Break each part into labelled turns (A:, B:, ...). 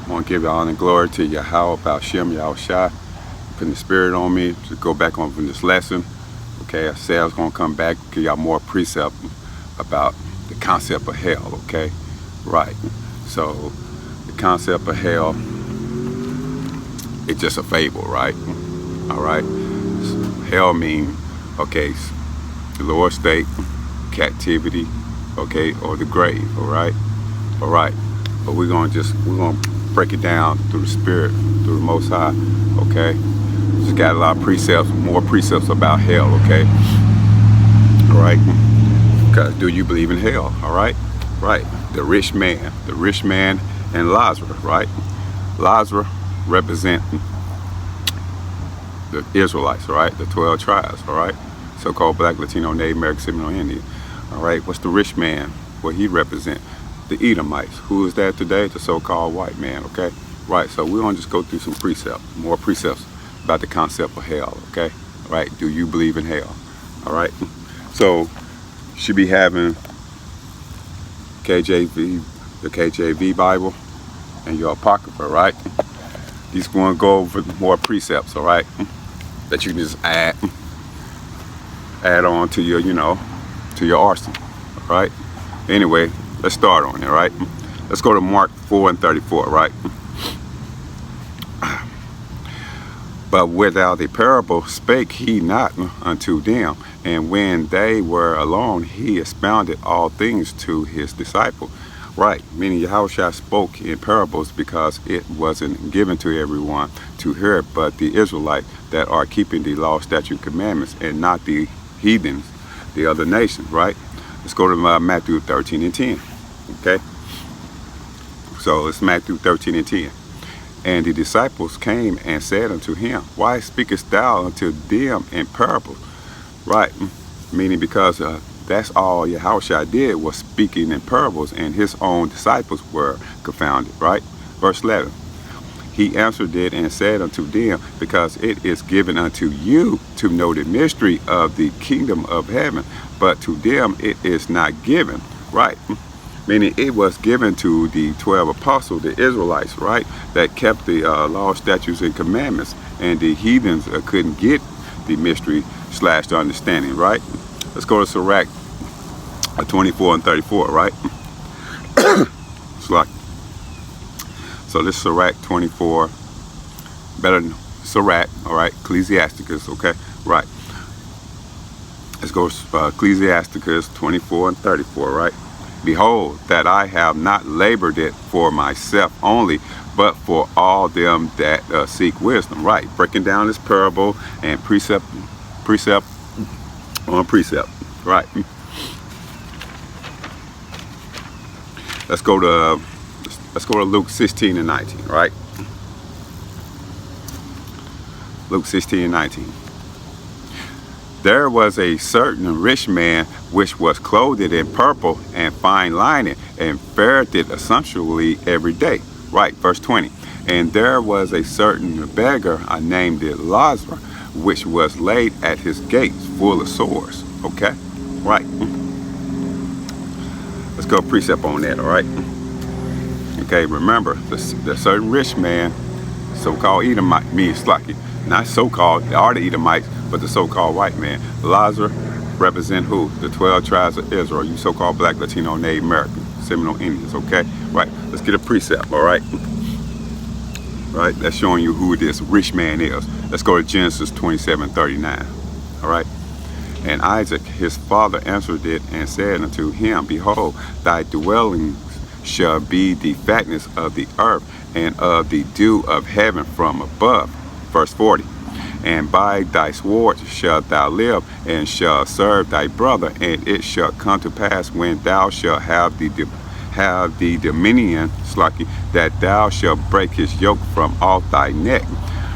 A: I want to give honor and glory to Yahweh about Shem Yahushai, putting the spirit on me to go back on from this lesson. Okay, I said I was going to come back, give y'all more precept about the concept of hell, okay? Right. So, the concept of hell, it's just a fable, right? All right? Hell means, okay, the lower state, captivity, okay, or the grave, all right? All right. But we're going to break it down through the Spirit, through the Most High, okay? Just got a lot of precepts, more precepts about hell, okay? All right? Because do you believe in hell, all right? Right. The rich man and Lazarus, right? Lazarus represent the Israelites, all right? The 12 tribes, all right? So-called Black, Latino, Native American, Seminole Indian, all right? What's the rich man? What he represent? The Edomites. Who is that today? The so-called white man, okay? Right, so we're going to just go through some precepts, more precepts about the concept of hell, okay? All right, do you believe in hell? All right, so you should be having KJV, the KJV Bible, and your Apocrypha, right? These going to go over more precepts, all right? That you can just add on to your, to your arsenal, all right? Anyway, let's start on it, right? Let's go to Mark 4:34, right? But without a parable spake he not unto them, and when they were alone, he expounded all things to his disciples. Right, meaning Yahushua spoke in parables because it wasn't given to everyone to hear, but the Israelites that are keeping the law, statute, commandments, and not the heathens, the other nations, right? Let's go to Matthew 13:10, okay? So it's Matthew 13:10. And the disciples came and said unto him, Why speakest thou unto them in parables? Right, meaning because that's all Yahushua did was speaking in parables, and his own disciples were confounded, right? Verse 11. He answered it and said unto them, Because it is given unto you to know the mystery of the kingdom of heaven, but to them it is not given, right? Meaning it was given to the 12 apostles, the Israelites, right? That kept the law, statutes, and commandments, and the heathens couldn't get the mystery / the understanding, right? Let's go to Sirach 24:34, right? It's like, so this Sirach 24, better than Sirach, all right? Ecclesiasticus, okay? Right. Let's go to Ecclesiasticus 24:34, right? Behold, that I have not labored it for myself only, but for all them that seek wisdom. Right, breaking down this parable and precept on precept. Right. Let's go to Luke 16:19. Right. Luke 16:19. There was a certain rich man which was clothed in purple and fine linen, and fared it sumptuously every day. Right, verse 20. And there was a certain beggar named Lazarus, which was laid at his gates, full of sores. Okay, right. Let's go precept on that, all right? Okay, remember, the certain rich man, so-called Edomite, means Slucky. Not so-called, they are the Edomites, but the so-called white man. Lazarus represent who? The 12 tribes of Israel, you so-called Black, Latino, Native American, Seminole Indians, okay? Right, let's get a precept, all right? Right, that's showing you who this rich man is. Let's go to Genesis 27:39, all right? And Isaac, his father, answered it and said unto him, Behold, thy dwellings shall be the fatness of the earth, and of the dew of heaven from above. Verse 40. And by thy sword shalt thou live, and shalt serve thy brother, and it shall come to pass when thou shalt have the dominion, that thou shalt break his yoke from off thy neck.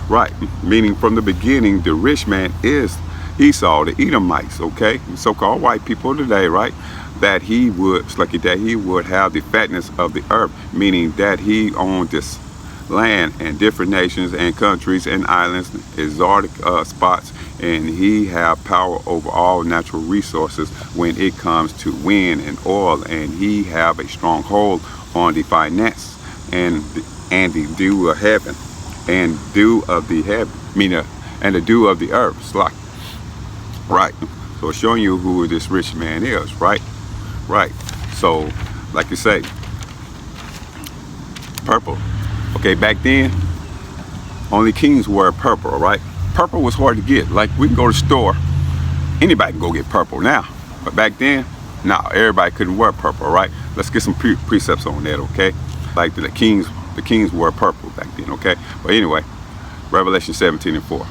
A: Right, meaning from the beginning, the rich man is Esau, the Edomites, okay, so-called white people today, right? That he would, that he would have the fatness of the earth, meaning that he owned this land and different nations and countries and islands, exotic spots, and he have power over all natural resources when it comes to wind and oil, and he have a strong hold on the finance and and the dew of heaven, and dew of the heaven, meaning, and the dew of the earth. It's like, right. So it's showing you who this rich man is, right? Right. So, like you say, purple. Okay, back then, only kings wore purple, right? Purple was hard to get. Like, we can go to the store, anybody can go get purple now. But back then, no, everybody couldn't wear purple, right? Let's get some precepts on that, okay? Like the kings wore purple back then, okay? But anyway, Revelation 17:4.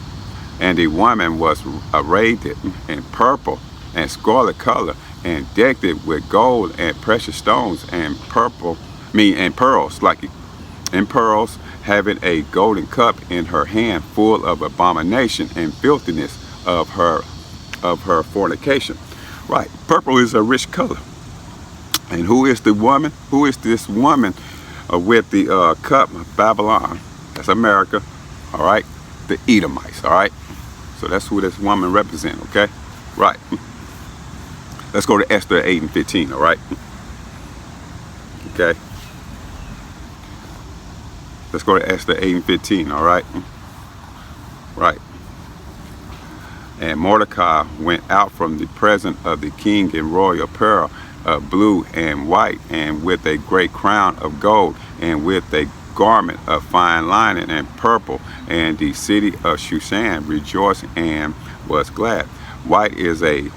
A: And the woman was arrayed in purple and scarlet color, and decked it with gold and precious stones and and pearls, like in pearls, having a golden cup in her hand, full of abomination and filthiness of her fornication. Right. Purple is a rich color. And who is the woman? Who is this woman with the cup of Babylon? That's America. All right. The Edomites. All right. So that's who this woman represents. Okay. Right. Let's go to Esther 8:15. All right. Okay. Let's go to Esther 8:15. All right. Right. And Mordecai went out from the presence of the king in royal apparel of blue and white, and with a great crown of gold, and with a garment of fine linen and purple. And the city of Shushan rejoiced and was glad. White is a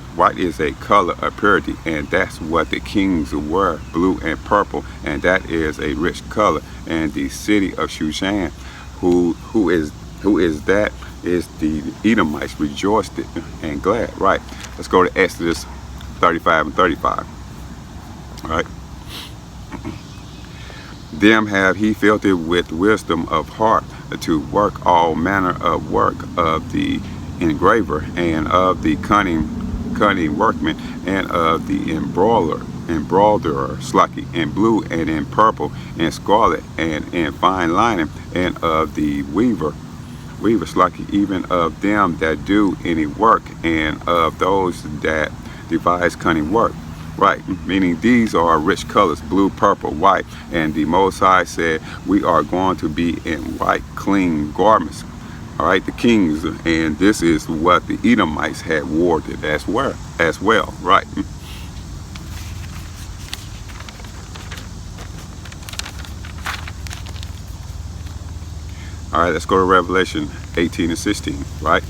A: color of purity, and that's what the kings wear, blue and purple, and that is a rich color. And the city of Shushan, who is that? Is the Edomites rejoiced and glad. Right. Let's go to Exodus 35:35. All right. Them have he filled it with wisdom of heart to work all manner of work of the engraver, and of the cunning workman, and of the embroiderer, slacky, in blue and in purple and scarlet and in fine linen, and of the weaver, slacky, even of them that do any work, and of those that devise cunning work. Right, meaning these are rich colors, blue, purple, white. And the Most High said, we are going to be in white, clean garments. All right, the kings, and this is what the Edomites had worn it as well, right? All right, let's go to Revelation 18:16, right?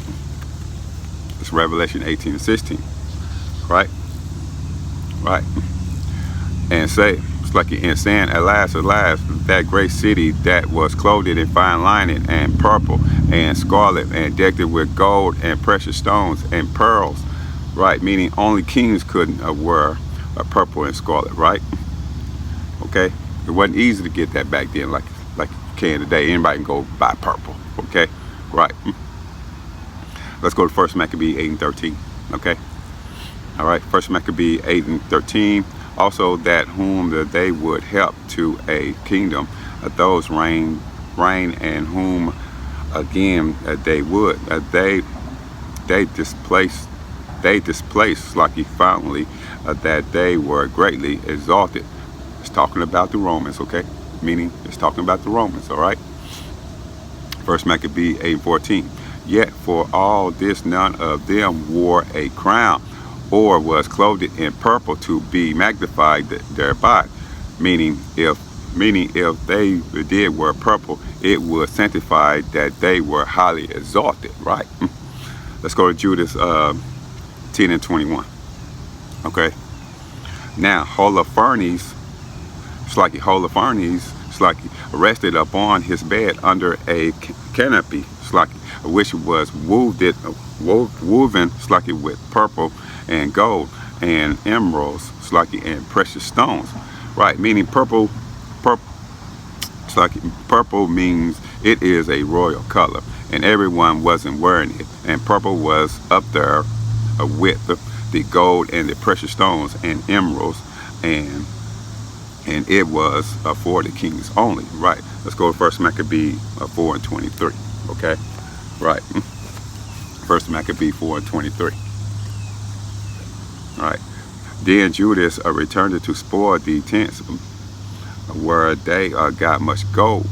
A: It's Revelation 18:16, right? Right. And say, it's like and saying, alas, that great city that was clothed in fine linen and purple and scarlet, and decked it with gold and precious stones and pearls. Right, meaning only kings couldn't wear purple and scarlet, right? Okay, it wasn't easy to get that back then, like you can today. Anybody can go buy purple. Okay, right. Let's go to 1 Maccabees 8:13. Okay. All right, 1 Maccabees 8:13. Also, that whom they would help to a kingdom, those reign, and whom again they would. They displaced like finally that they were greatly exalted. It's talking about the Romans, okay? Meaning it's talking about the Romans, all right? 1 Maccabees 8:14. Yet for all this none of them wore a crown, or was clothed in purple to be magnified thereby. Meaning if they did wear purple, it would sanctify that they were highly exalted, right? Let's go to Judas 10:21. Okay. Now Holofernes, rested upon his bed under a canopy, which was woven with purple and gold and emeralds, and precious stones. Right, meaning purple means it is a royal color, and everyone wasn't wearing it. And purple was up there with the gold and the precious stones and emeralds, and it was for the kings only. Right. Let's go to 1 Maccabees 4:23. Okay. Right. 1 Maccabees 4:23. All right. Then Judas returned to spoil the tents where they got much gold,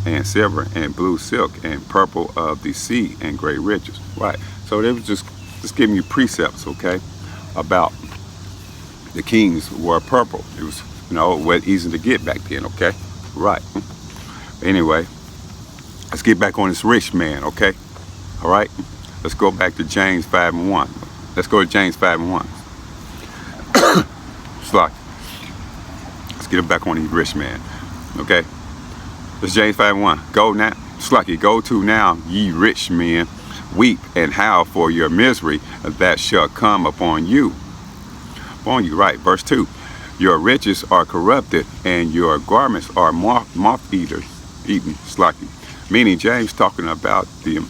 A: and silver and blue silk and purple of the sea and great riches. Right. So they was just giving you precepts, okay, about the kings were purple. It was, was easy to get back then, okay? Right. Anyway, let's get back on this rich man, okay? All right? Let's go back to James 5:1. Let's go to James 5:1. Slack. Let's get it back on the rich man, okay? It's James 5:1. Go now, Slacky, go to now, ye rich men, weep and howl for your misery that shall come upon you. Upon you, right? Verse 2. Your riches are corrupted, and your garments are moth eaten. Slacky. Meaning James talking about the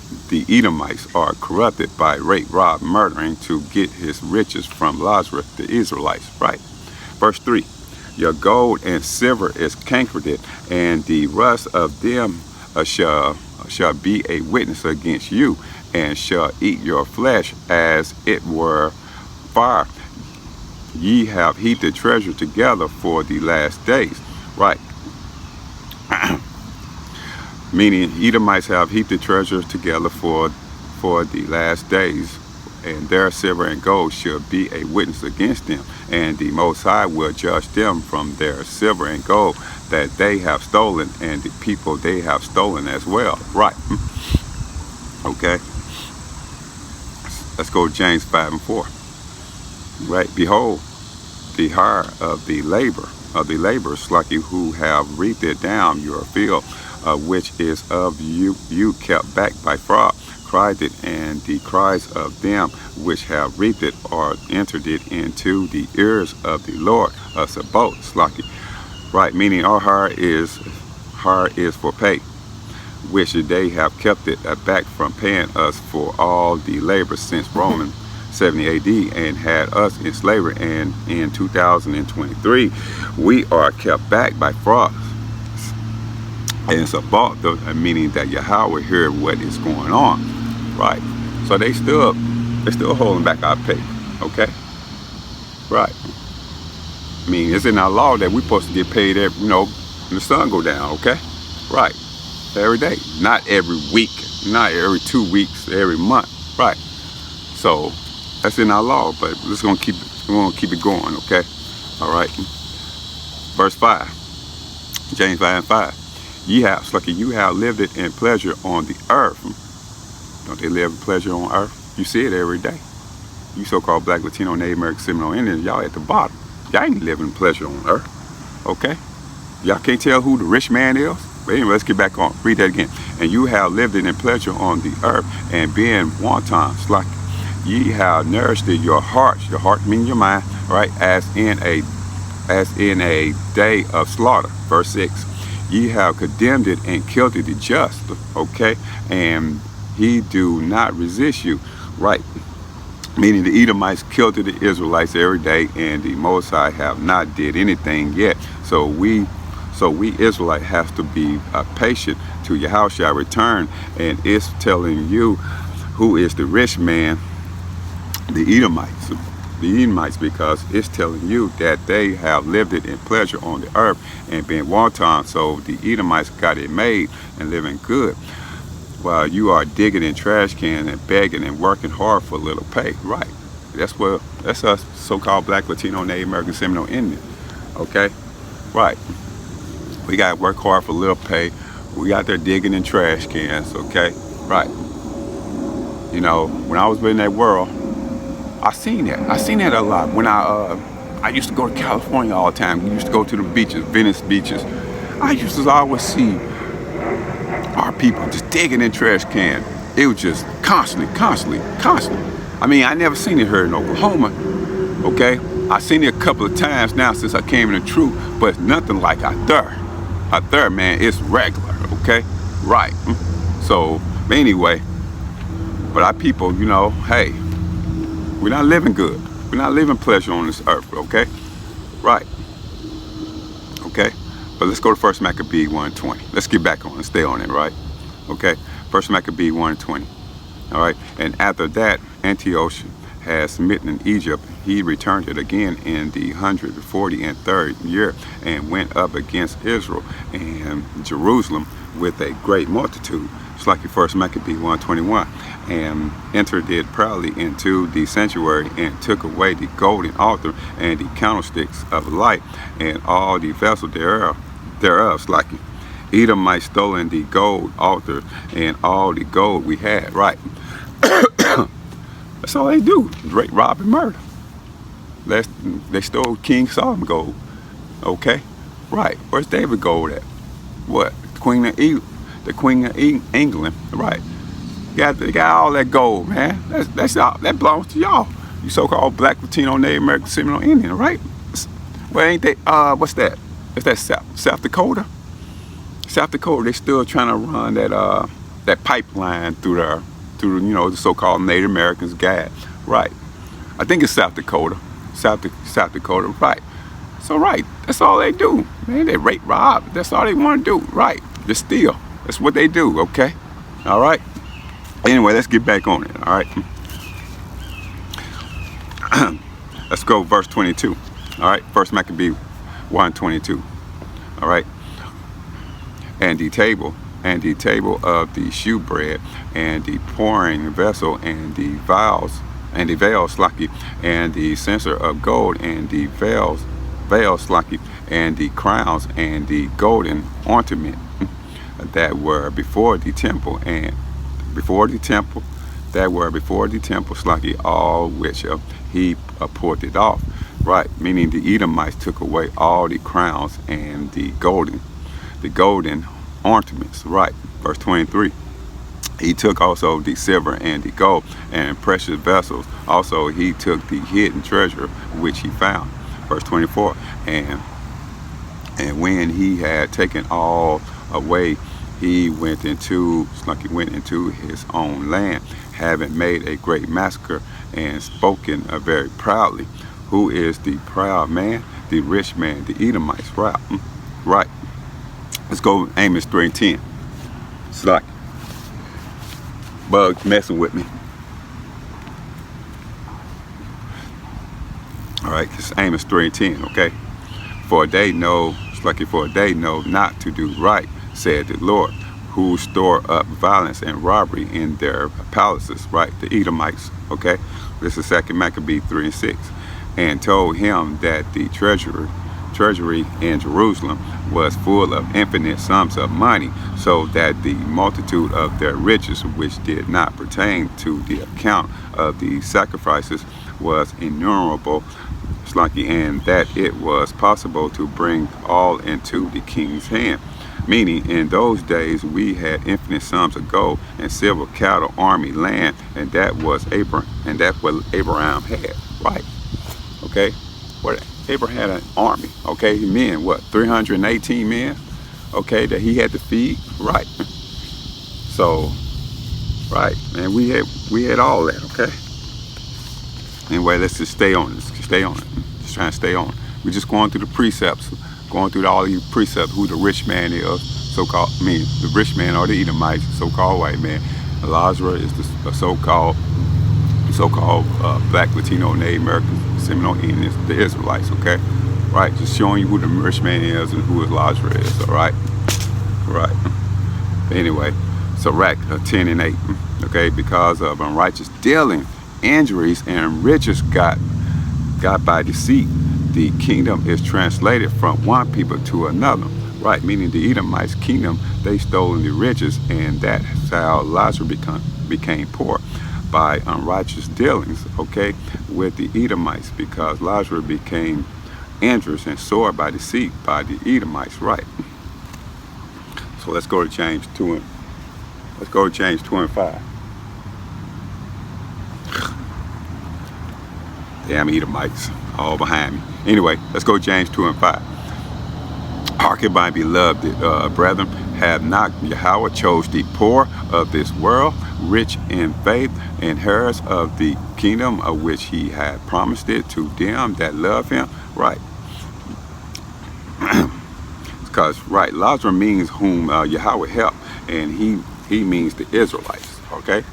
A: Edomites are corrupted by rape, rob, murdering to get his riches from Lazarus, the Israelites. Right. Verse 3. Your gold and silver is cankered, and the rust of them shall be a witness against you, and shall eat your flesh as it were fire. Ye have heaped the treasure together for the last days. Right. Meaning Edomites have heaped the treasure together for the last days, and their silver and gold shall be a witness against them, and the Most High will judge them from their silver and gold that they have stolen, and the people they have stolen as well. Right. Okay. Let's go to James 5:4. Right. Behold, the hire of the laborers like you who have reaped it down your field, which is of you kept back by fraud, cried it, and the cries of them which have reaped it are entered it into the ears of the Lord of Sabaoth. Slacky. Right, meaning our hire is for pay, which they have kept it back from paying us for all the labor since Roman 70 AD and had us in slavery, and in 2023 we are kept back by fraud. And it's about meaning that Yahweh hear what is going on. Right. So they're still holding back our pay. Okay. Right. I mean, it's in our law that we're supposed to get paid every, when the sun go down. Okay. Right. Every day, not every week, not every 2 weeks, every month. Right. So that's in our law, but we're just gonna keep it going. Okay. All right. Verse 5. James 5:5. You have lived it in pleasure on the earth. Don't they live in pleasure on earth? You see it every day. You so-called Black, Latino, Native American, Seminole Indians, y'all at the bottom. Y'all ain't living in pleasure on earth. Okay? Y'all can't tell who the rich man is? But anyway, let's get back on. Read that again. And you have lived it in pleasure on the earth, and being wanton, like ye have nourished your heart meaning your mind, right, as in a day of slaughter. Verse 6. Ye have condemned it and killed it the just, okay, and he do not resist you. Right. Meaning the Edomites killed the Israelites every day, and the Most High have not did anything yet. So we Israelites have to be patient till Yahweh shall return, and it's telling you who is the rich man, the Edomites, because it's telling you that they have lived it in pleasure on the earth and been wanton. So the Edomites got it made and living good, while you are digging in trash cans and begging and working hard for a little pay. Right. That's us so-called Black, Latino, Native American, Seminole Indian. Okay. Right. We got to work hard for a little pay. We out there digging in trash cans. Okay. Right. When I was in that world, I seen that a lot. When I used to go to California all the time. We used to go to the beaches, Venice beaches. I used to always see our people just digging in trash cans. It was just constantly. I mean, I never seen it here in Oklahoma. Okay, I seen it a couple of times now since I came in the truth, but nothing like out there. Out there, man, it's regular. Okay, right. So anyway, but our people, hey, we're not living good. We're not living pleasure on this earth, okay? Right. Okay? But let's go to 1 Maccabees 1:20. Let's get back on and stay on it, right? Okay? 1 Maccabees 1:20. All right? And after that, Antiochus had smitten in Egypt, he returned it again in the 143rd year, and went up against Israel and Jerusalem with a great multitude. It's like your first Maccabee 121, and entered it proudly into the sanctuary, and took away the golden altar and the candlesticks of light and all the vessels thereof. It's like Edomites stolen the gold altar and all the gold we had. Right. That's all they do. Rape, rob, and murder. They stole King Solomon gold. Okay? Right. Where's David gold at? What? The Queen of England. Right. They got all that gold, man. That's all. That belongs to y'all. You so-called black, Latino, Native American, Seminole Indian, right? Well, ain't they? What's that? Is that South Dakota? South Dakota. They still trying to run that pipeline through the so-called Native Americans' gas. Right. I think it's South Dakota. South Dakota. Right. So right. That's all they do, man. They rape, rob. That's all they want to do. Right. They steal. That's what they do. Okay. All right. Anyway, let's get back on it. All right. Let's go verse 22. All right. First Maccabee 1:22. All right. And the table of the shewbread, and the pouring vessel, and the veils, slacky, and the censer of gold, and the veils, slacky, and the crowns, and the golden ornament that were before the temple, slacky, all which he ported off. Right, meaning the Edomites took away all the crowns and the golden ornaments. Right, verse 23. He took also the silver and the gold and precious vessels. Also he took the hidden treasure which he found. Verse 24. And when he had taken all away, he went into his own land, having made a great massacre, and spoken very proudly. Who is the proud man? The rich man, the Edomites. Right. Let's go Amos 3:10. It's like bugs messing with me. All right, this is Amos 3:10. Okay. For they know not to do right, said the Lord, who store up violence and robbery in their palaces. Right, the Edomites. Okay. This is 2 Maccabee 3:6. And told him that the treasury in Jerusalem was full of infinite sums of money, so that the multitude of their riches, which did not pertain to the account of the sacrifices, was innumerable, and that it was possible to bring all into the king's hand. Meaning, in those days we had infinite sums of gold and silver, cattle, army, land, and that was what Abraham had. Right. Okay, what Abraham had an army. Okay, men, what, 318 men? Okay, that he had to feed. Right. So, right, man, we had all that. Okay. Anyway, let's just stay on this. Stay on it. Just trying to stay on it. We're just going through the precepts, all these precepts. Who the rich man is, the rich man or the Edomites, so-called white man. Lazarus is the so-called black, Latino, Native Americans, Seminole Indians, the Israelites. Okay, right. Just showing you who the rich man is and who his Lazarus is. All right, right. Anyway, so Sirach 10:8. Okay, because of unrighteous dealing, injuries, and riches got by deceit, the kingdom is translated from one people to another. Right, meaning the Edomites' kingdom, they stole the riches, and that's how Lazarus became poor, by unrighteous dealings, okay, with the Edomites, because Lazarus became injured and sore by deceit by the Edomites. Right. So let's go to James 2 and 5. Damn Edomites all behind me. Anyway, let's go James 2 and 5. Hearken, my beloved brethren, have not Yahweh chose the poor of this world, rich in faith, and heirs of the kingdom of which he had promised it to them that love him. Right. Because, right, Lazarus means whom Yahweh helped, and he means the Israelites. Okay.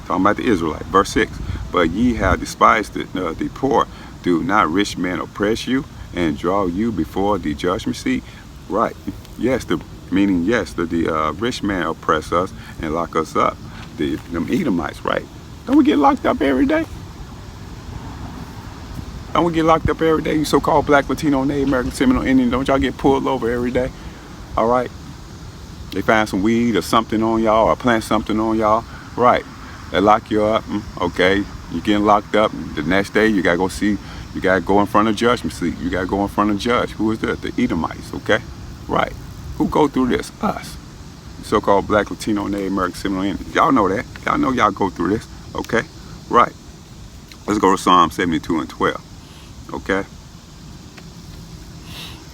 A: Talking about the Israelites. Verse 6. but ye have despised the poor. Do not rich men oppress you and draw you before the judgment seat? Right. Yes, the rich man oppress us and lock us up. Them Edomites, right? Don't we get locked up every day? Don't we get locked up every day? You so-called Black, Latino, Native American, Seminole, Indian, don't y'all get pulled over every day? All right. They find some weed or something on y'all or plant something on y'all. Right. They lock you up. Okay. You're getting locked up. The next day you gotta go in front of judgment seat. You gotta go in front of judge. Who is that? The Edomites, okay? Right. Who go through this? Us. So-called Black, Latino, Native American, Seminole, Indian. Y'all know that. Y'all know y'all go through this. Okay? Right. Let's go to Psalm 72 and 12. Okay?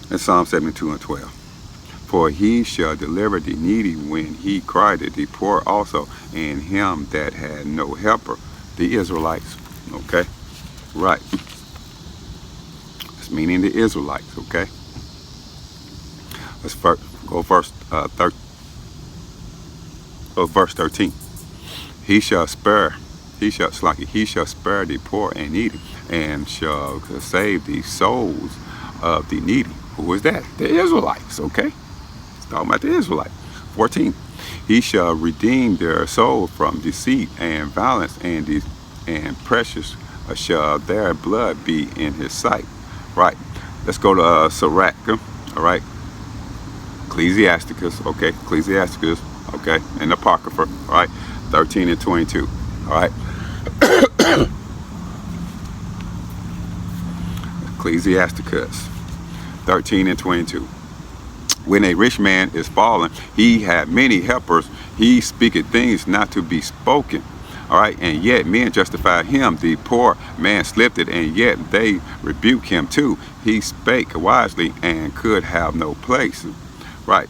A: That's Psalm 72 and 12. For he shall deliver the needy when he cried, the poor also, and him that had no helper, the Israelites. Okay? Right. That's meaning the Israelites. Okay? Let's go verse 13. He shall spare the poor and needy, and shall save the souls of the needy. Who is that? The Israelites. Okay? Talking about the Israelites. 14. He shall redeem their soul from deceit and violence, and precious shall their blood be in his sight. Right. Let's go to Sirach. All right. Ecclesiasticus. Okay. Ecclesiasticus. Okay. And Apocrypha. All right. 13 and 22. All right. Ecclesiasticus 13 and 22. When a rich man is fallen, he had many helpers. He speaketh things not to be spoken. All right, and yet men justified him. The poor man slipped it, and yet they rebuke him too. He spake wisely and could have no place. Right,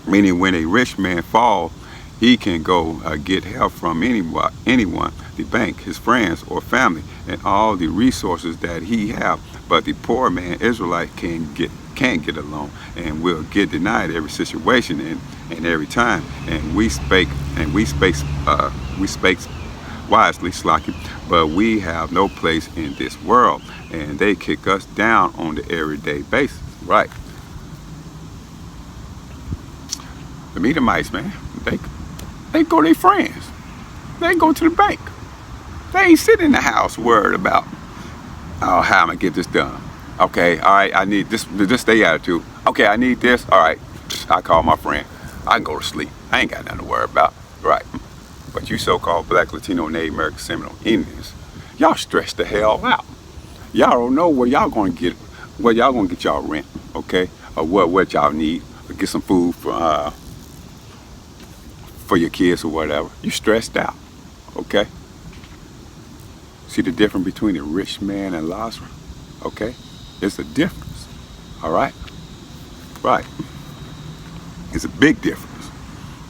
A: meaning when a rich man fall, he can go get help from anyone, the bank, his friends or family, and all the resources that he have. But the poor man, Israelite, can't get along and will get denied every situation and every time. And we spake wisely, slacking, but we have no place in this world, and they kick us down on the everyday basis. Right. The Edomites, man, they go to their friends. They go to the bank. They ain't sitting in the house worried about, oh, how am I gonna get this done? Okay, all right, I need this day attitude. Okay, I need this. All right, I call my friend. I can go to sleep. I ain't got nothing to worry about. Right. But you so-called Black, Latino, Native American, Seminole, Indians, y'all stressed the hell out. Y'all don't know where y'all gonna get y'all rent, okay? Or what y'all need. Or get some food for your kids or whatever. You stressed out, okay? See the difference between a rich man and Lazarus, okay? It's a difference, all right? Right. It's a big difference,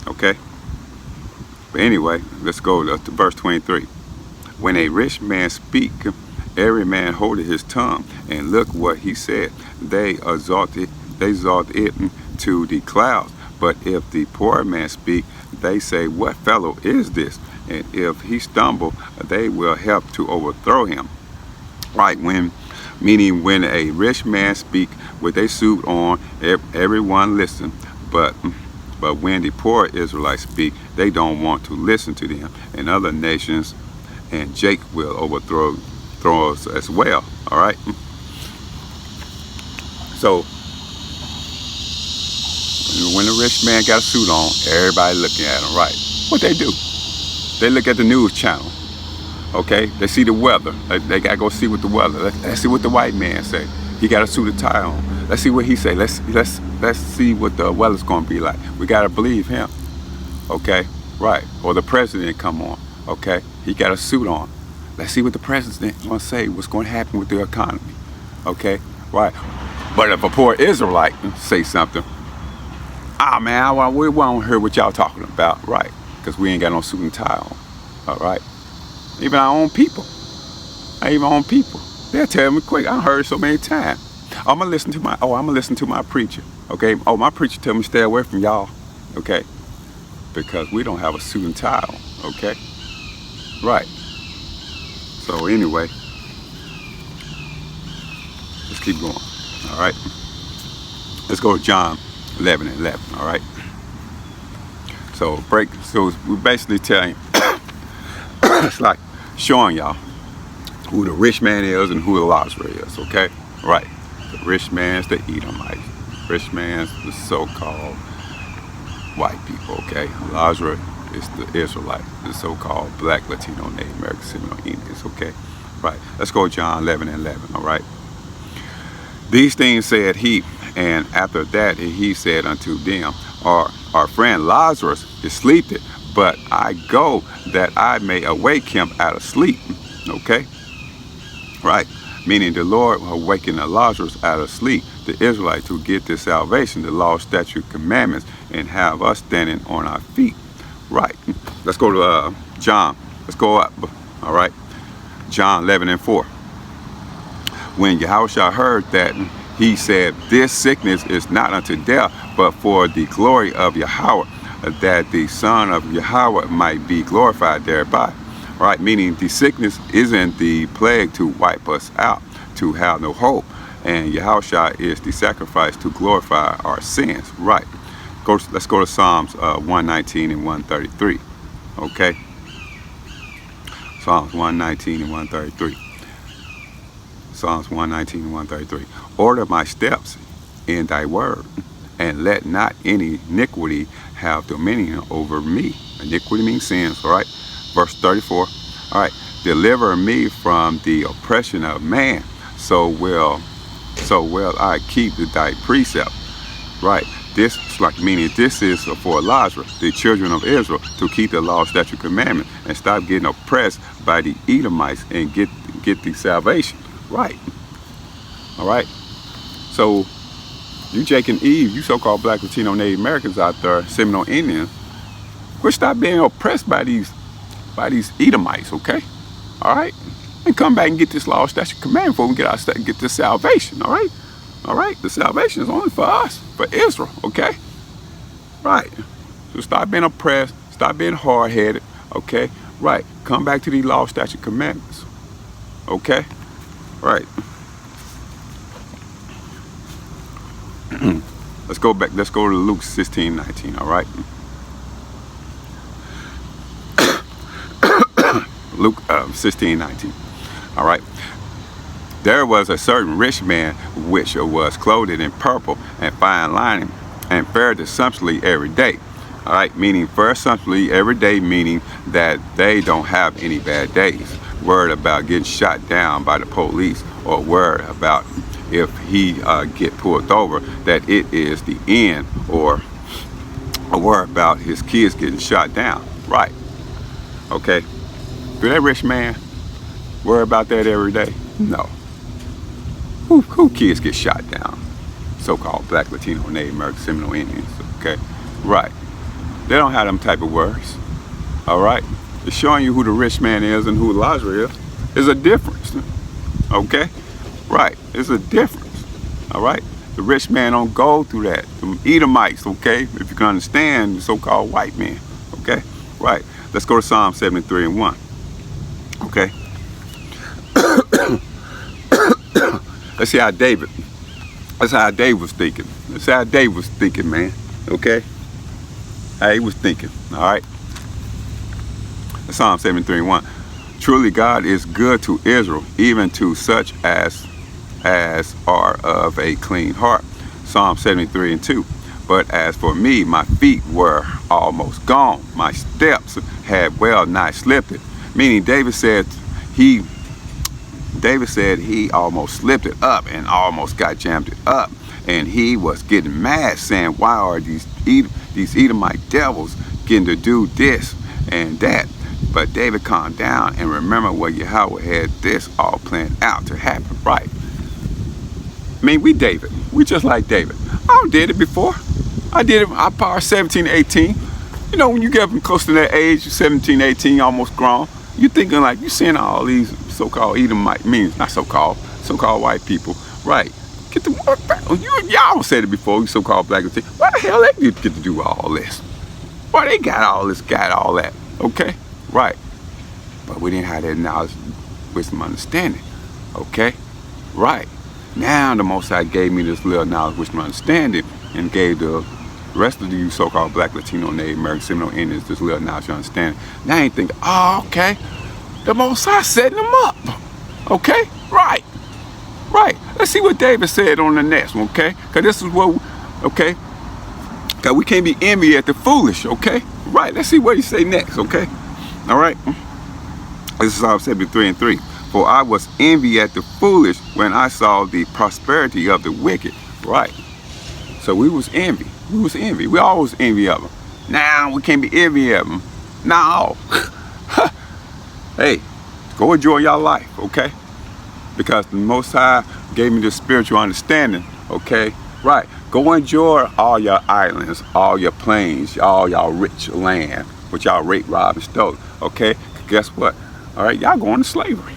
A: okay? But anyway, let's go to verse 23. When a rich man speak, every man holdeth his tongue, and look what he said. They exalt it to the clouds. But if the poor man speak, they say, what fellow is this? And if he stumble, they will help to overthrow him. Right, meaning when a rich man speak with a suit on, everyone listen. But when the poor Israelites speak, they don't want to listen to them. And other nations and Jake will overthrow us as well. All right. So when the rich man got a suit on, everybody looking at him. Right. What they do? They look at the news channel. Okay. They see the weather. They gotta go see what the weather. Let's see what the white man say. He got a suit and tie on. Let's see what he say. Let's see what the weather's gonna be like. We gotta believe him. Okay, right. Or the president come on. Okay, he got a suit on. Let's see what the president gonna say. What's gonna happen with the economy? Okay, right. But if a poor Israelite say something, man, we won't hear what y'all talking about, right? Because we ain't got no suit and tie on. All right. Even our own people. They'll tell me quick. I heard so many times. I'm gonna listen to my preacher. Okay. Oh, my preacher tell me stay away from y'all. Okay. Because we don't have a suit and tie on. Okay. Right. So anyway, let's keep going. All right. Let's go to John 11:11. All right. So we're basically telling, it's like showing y'all who the rich man is and who the Lazarus is. Okay. Right. The rich man's the Edomite. Rich man's the so-called white people. Okay. Lazarus is the Israelite, the so-called black, Latino, Native American, Seminole Indians. Okay. Right. Let's go to John 11:11. All right. These things said he, and after that he said unto them, our friend Lazarus is sleeping, but I go that I may awake him out of sleep. Okay? Right? Meaning the Lord awakened Lazarus out of sleep, the Israelites, to get this salvation, the law, statute, commandments, and have us standing on our feet. Right. Let's go to John. Let's go up. All right. John 11:4. When Yahushua heard that, he said, this sickness is not unto death, but for the glory of Yahweh, that the Son of Yahweh might be glorified thereby. Right? Meaning the sickness isn't the plague to wipe us out, to have no hope. And Yahushua is the sacrifice to glorify our sins. Right. Let's go to Psalms 119 and 133. Okay? Psalms 119 and 133. Psalms 119 and 133. Order my steps in thy word, and let not any iniquity have dominion over me. Iniquity means sins, all right? Verse 34. All right. Deliver me from the oppression of man, so will I keep thy precept. Right. This is like meaning this is for Lazarus, the children of Israel, to keep the law, statute, commandment, and stop getting oppressed by the Edomites and get the salvation. Right. All right. So you Jake and Eve, you so-called black, Latino, Native Americans out there, Seminole Indians, we'll stop being oppressed by these Edomites, okay? All right? And come back and get this law, statute, commandment before we get this salvation, all right? All right? The salvation is only for us, for Israel, okay? Right. So stop being oppressed, stop being hard-headed, okay? Right. Come back to these law, statute, commandments, okay? Right. Let's go back. Let's go to Luke 16:19. All right. Luke 16:19. All right. There was a certain rich man which was clothed in purple and fine lining, and fared sumptuously every day. All right. Meaning fared sumptuously every day, meaning that they don't have any bad days. Word about getting shot down by the police, or word about if he get pulled over that it is the end, or a word about his kids getting shot down. Right. Okay. Do that rich man worry about that every day? No. Who kids get shot down? So-called black, Latino, Native American, Seminole Indians. Okay. Right. They don't have them type of worries. All right. It's showing you who the rich man is and who Lazarus is. There's a difference. Okay? Right. There's a difference. All right? The rich man don't go through that. The Edomites, okay? If you can understand the so-called white man. Okay? Right. Let's go to Psalm 73:1. Okay? Let's see how David was thinking. Let's see how David was thinking, man. Okay? How he was thinking. All right? Psalm 73:1. Truly God is good to Israel, even to such as are of a clean heart. Psalm 73:2. But as for me, my feet were almost gone. My steps had well nigh slipped it. Meaning David said he almost slipped it up and almost got jammed it up. And he was getting mad, saying, why are these Edomite devils getting to do this and that? But David calmed down and remembered what Yahweh had this all planned out to happen. Right. I mean, we David. We just like David. I did it before. I did it. I power 17, 18. You know, when you get close to that age, 17, 18, almost grown, you're thinking like, you're seeing all these so-called Edomite, means not so-called white people. Right. Get the work back. Y'all said it before, you so-called black people. Why the hell they get to do all this? Why they got all this, got all that? Okay. Right. But we didn't have that knowledge wisdom, understanding. Okay? Right. Now the Most High gave me this little knowledge, wisdom, understanding, and gave the rest of you so-called Black, Latino, Native American, Seminole Indians this little knowledge, understanding. Now I ain't thinking, oh, okay, the Most High setting them up. Okay? Right. Right. Let's see what David said on the next one, okay? Because this is what, okay? Because we can't be envy at the foolish, okay? Right. Let's see what he say next, okay? All right? This is Psalm 73:3. For I was envy at the foolish when I saw the prosperity of the wicked. Right. So we was envy. We was envy. We always envy of them. Now we can't be envy of them. No. Hey, go enjoy your life, okay? Because the Most High gave me this spiritual understanding, okay? Right. Go enjoy all your islands, all your plains, all y'all rich land, which y'all rape, rob, and stole, okay? Guess what? All right, y'all going to slavery,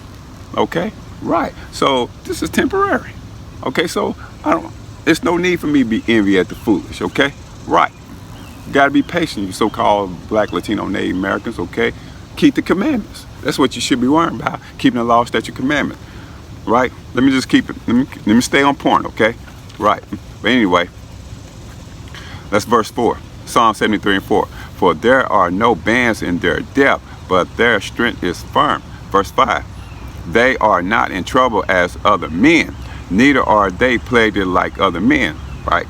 A: okay? Right. So this is temporary, okay? So there's no need for me to be envy at the foolish, okay? Right. You got to be patient, you so-called Black, Latino, Native Americans, okay? Keep the commandments. That's what you should be worrying about, keeping the law, statute, commandments. Right? Let me just keep it. Let me stay on point, okay? Right. But anyway, that's verse 4. Psalm 73:4. For there are no bands in their depth, but their strength is firm. Verse 5. They are not in trouble as other men, neither are they plagued like other men. Right?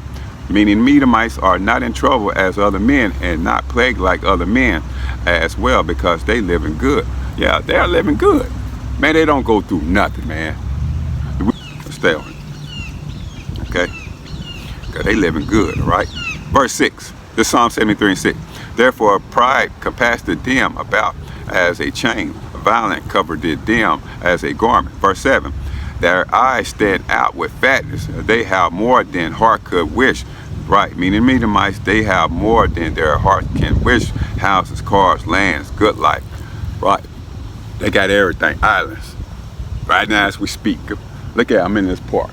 A: Meaning Edomites are not in trouble as other men and not plagued like other men as well, because they living good. Yeah, they're living good. Man, they don't go through nothing, man. Stay on it. Okay? Because they living good, all right? Verse 6. This Psalm 73:6. Therefore pride compassed them about as a chain. Violence covered them as a garment. Verse 7. Their eyes stand out with fatness. They have more than heart could wish. Right, meaning Edomites, they have more than their heart can wish. Houses, cars, lands, good life. Right. They got everything. Islands. Right now as we speak. Look at, I'm in this park.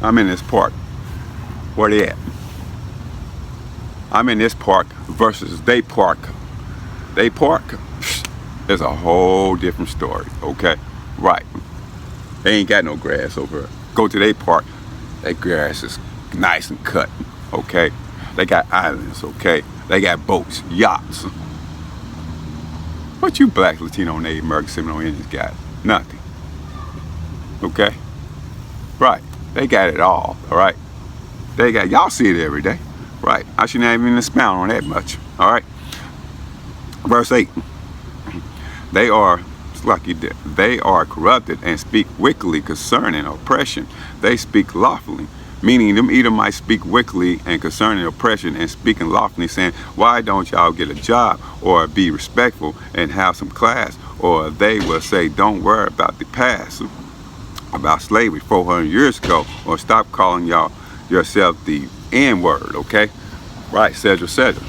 A: I'm in this park. Where they at? I'm in this park versus they park. They park. There's a whole different story, okay? Right. They ain't got no grass over there. Go to their park. That grass is nice and cut, okay? They got islands, okay? They got boats, yachts. What you Black, Latino, Native American, Seminole Indians got? Nothing. Okay? Right. They got it all right? They got, y'all see it every day. Right. I shouldn't even expound on that much. All right? Verse 8. They are corrupted and speak wickedly concerning oppression. They speak lawfully. Meaning them Edomites speak wickedly and concerning oppression and speaking lawfully, saying, why don't y'all get a job or be respectful and have some class? Or they will say, don't worry about the past, about slavery 400 years ago, or stop calling yourself the N-word, okay? Right, Cedra, Cedra.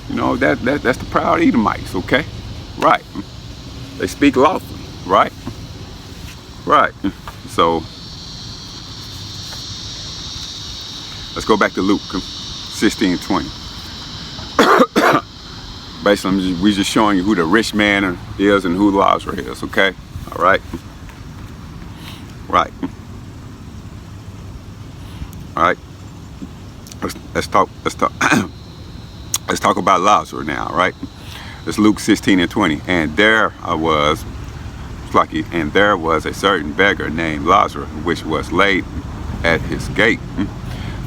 A: You know, that's the proud Edomites, okay? Right. They speak lawfully, right? Right. So, let's go back to Luke 16:20. Basically, we're just showing you who the rich man is and who Lazarus is, okay? All right? Right. All right. Let's talk let's talk about Lazarus now, right? It's Luke 16:20. And there was a certain beggar named Lazarus, which was laid at his gate,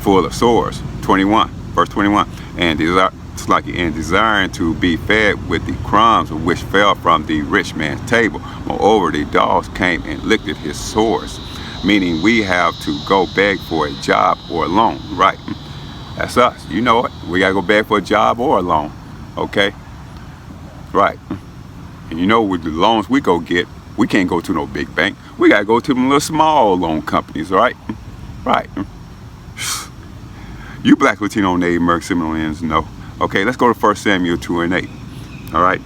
A: full of sores. 21, verse 21. And desiring to be fed with the crumbs which fell from the rich man's table. Moreover, the dogs came and licked at his sores. Meaning we have to go beg for a job or a loan, right? That's us. You know it. We gotta go beg for a job or a loan, okay? Right. And you know, with the loans we go get, we can't go to no big bank. We gotta go to them little small loan companies, right? Right. You Black, Latino, Native American, Seminole Indians know. Okay, let's go to 1 Samuel 2:8. All right.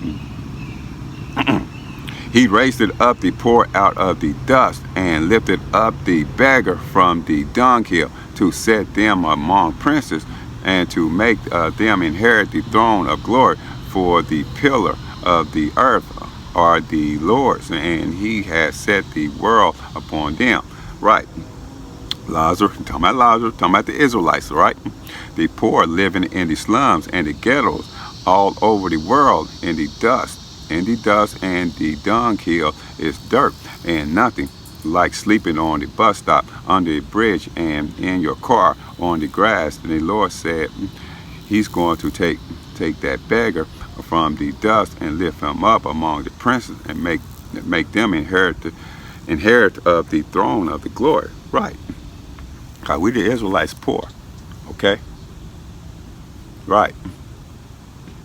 A: He raised it up the poor out of the dust and lifted up the beggar from the dunghill to set them among princes and to make them inherit the throne of glory. For the pillar of the earth are the Lord's, and he has set the world upon them. Right. Lazarus, talking about Lazarus, talking about the Israelites, right? The poor living in the slums and the ghettos all over the world in the dust. And the dunghill is dirt and nothing like sleeping on the bus stop, under a bridge, and in your car on the grass. And the Lord said he's going to take that beggar from the dust and lift him up among the princes and make them inherit of the throne of the glory. Right. Because we the Israelites poor. Okay? Right.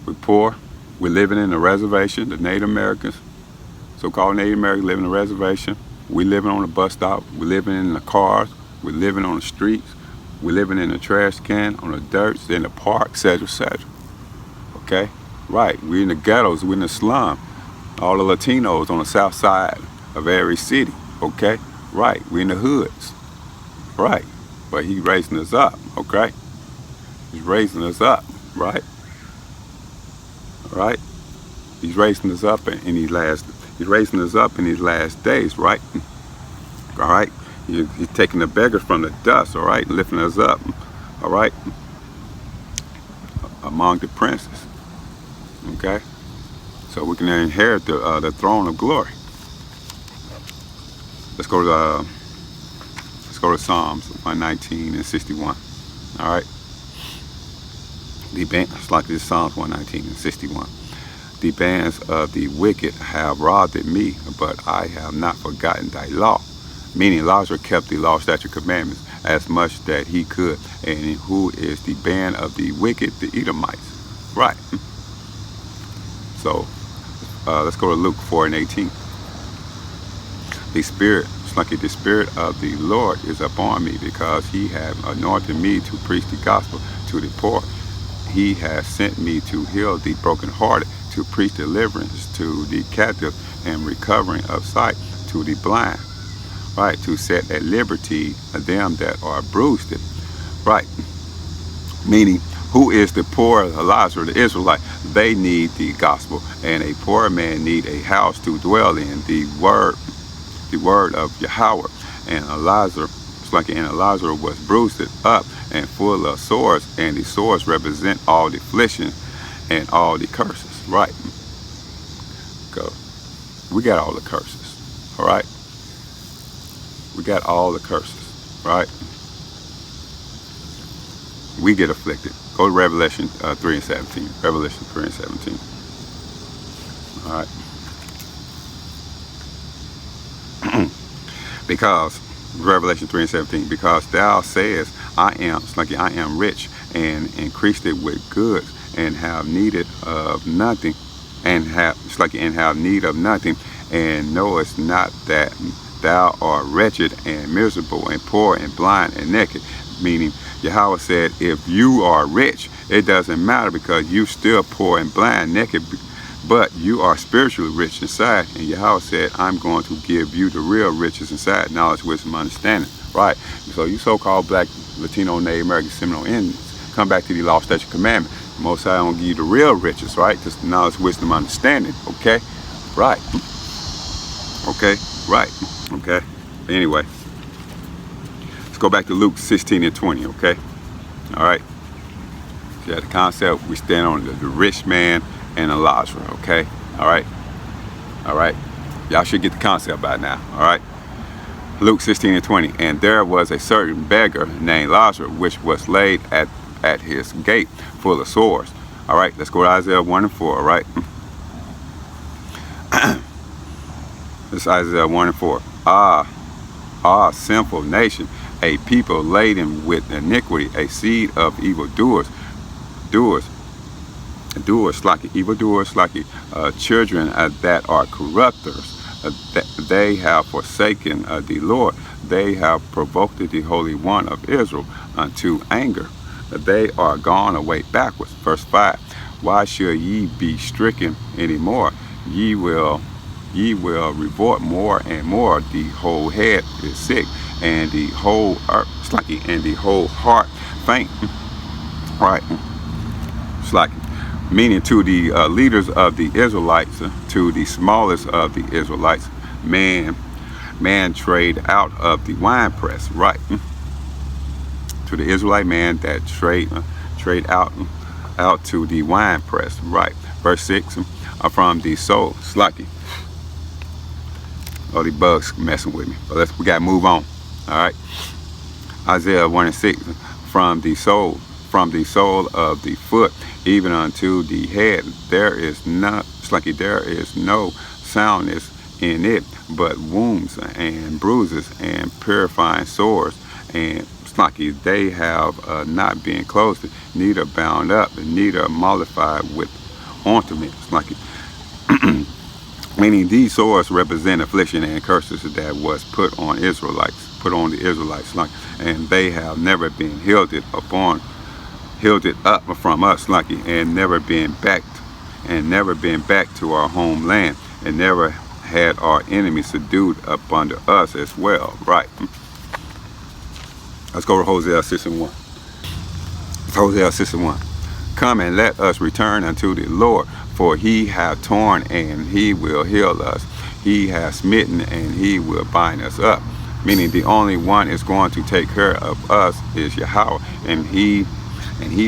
A: We're poor. We're living in a reservation. The Native Americans, so-called Native Americans, live in a reservation. We're living on a bus stop. We're living in the cars. We're living on the streets. We're living in a trash can, on the dirt, in the park, etc., etc. Okay? Right. We're in the ghettos. We're in the slum. All the Latinos on the south side of every city. Okay? Right. We're in the hoods. Right. But he's raising us up. Okay? He's raising us up. Right? Right? He's raising us up in these last days, right? All right? He's taking the beggars from the dust, all right, and lifting us up, all right, among the princes, okay? So we can inherit the throne of glory. Let's go to Psalms 119 and 61, all right? It's like this, Psalms 119 and 61. The bands of the wicked have robbed me, but I have not forgotten thy law. Meaning Lazarus kept the law, statute, commandments as much that he could. And who is the band of the wicked? The Edomites. Right. So let's go to Luke 4 and 18. The Spirit of the Lord is upon me, because he hath anointed me to preach the gospel to the poor. He has sent me to heal the brokenhearted, to preach deliverance to the captive, and recovering of sight to the blind. Right, to set at liberty them that are bruised. Right. Meaning, who is the poor, Lazarus, the Israelite? They need the gospel, and a poor man need a house to dwell in. The word of Yahweh. And Lazarus was bruised up and full of sores, and the sores represent all the affliction and all the curses. Right. Go. We got all the curses. All right. We got all the curses. Right. We get afflicted. Go to Revelation 3 and 17. Revelation 3 and 17. All right. Because Revelation 3 and 17, because thou sayest, I am rich, and increased it with goods, and have needed of nothing, and have need of nothing, and knowest not that thou art wretched and miserable and poor and blind and naked. Meaning, Yahweh said, if you are rich, it doesn't matter, because you still poor and blind, naked, but you are spiritually rich inside. And Yahweh said, I'm going to give you the real riches inside, knowledge, wisdom, understanding. Right. So you so-called black, Latino, Native American, Seminole Indians, come back to the law, statute, commandment. The Most High will give you the real riches, right? Just knowledge, wisdom, understanding. Okay? Right. Okay? Right. Okay? Anyway. Let's go back to Luke 16 and 20, okay? All right? So yeah, the concept, we stand on the rich man and the Lazarus, okay? All right? All right? Y'all should get the concept by now, all right? Luke 16 and 20. And there was a certain beggar named Lazarus, which was laid at his gate, full of sores. All right? Let's go to Isaiah 1 and 4, all right? This is Isaiah 1 and 4. Ah, sinful nation, a people laden with iniquity, a seed of evildoers, evildoers, like children that are corrupters. They have forsaken the Lord. They have provoked the Holy One of Israel unto anger. They are gone away backwards. Verse 5. Why should ye be stricken anymore? Ye will revolt more and more. The whole head is sick, and the whole heart faint. Right. It's like, meaning to the leaders of the Israelites, to the smallest of the Israelites, man trade out of the wine press, right? To the Israelite man that trade out to the wine press, right? Verse 6, from the soul, slacky. Oh, the bugs messing with me, but we gotta move on. All right. Isaiah 1 and 6, from the sole of the foot even unto the head, there is not, it's like there is no soundness in it, but wounds and bruises and purifying sores, and it's like they have not been closed, neither bound up, neither mollified with ointment. It's like meaning these sores represent affliction and curses that was put on the Israelites, like, and they have never been healed it up from us, like, and never been back to our homeland, and never had our enemies subdued up under us as well, right? Let's go to Hosea 6 and 1. Hosea 6 and 1. Come and let us return unto the Lord, for he hath torn and he will heal us. He hath smitten and he will bind us up. Meaning the only one is going to take care of us is Yahweh, and he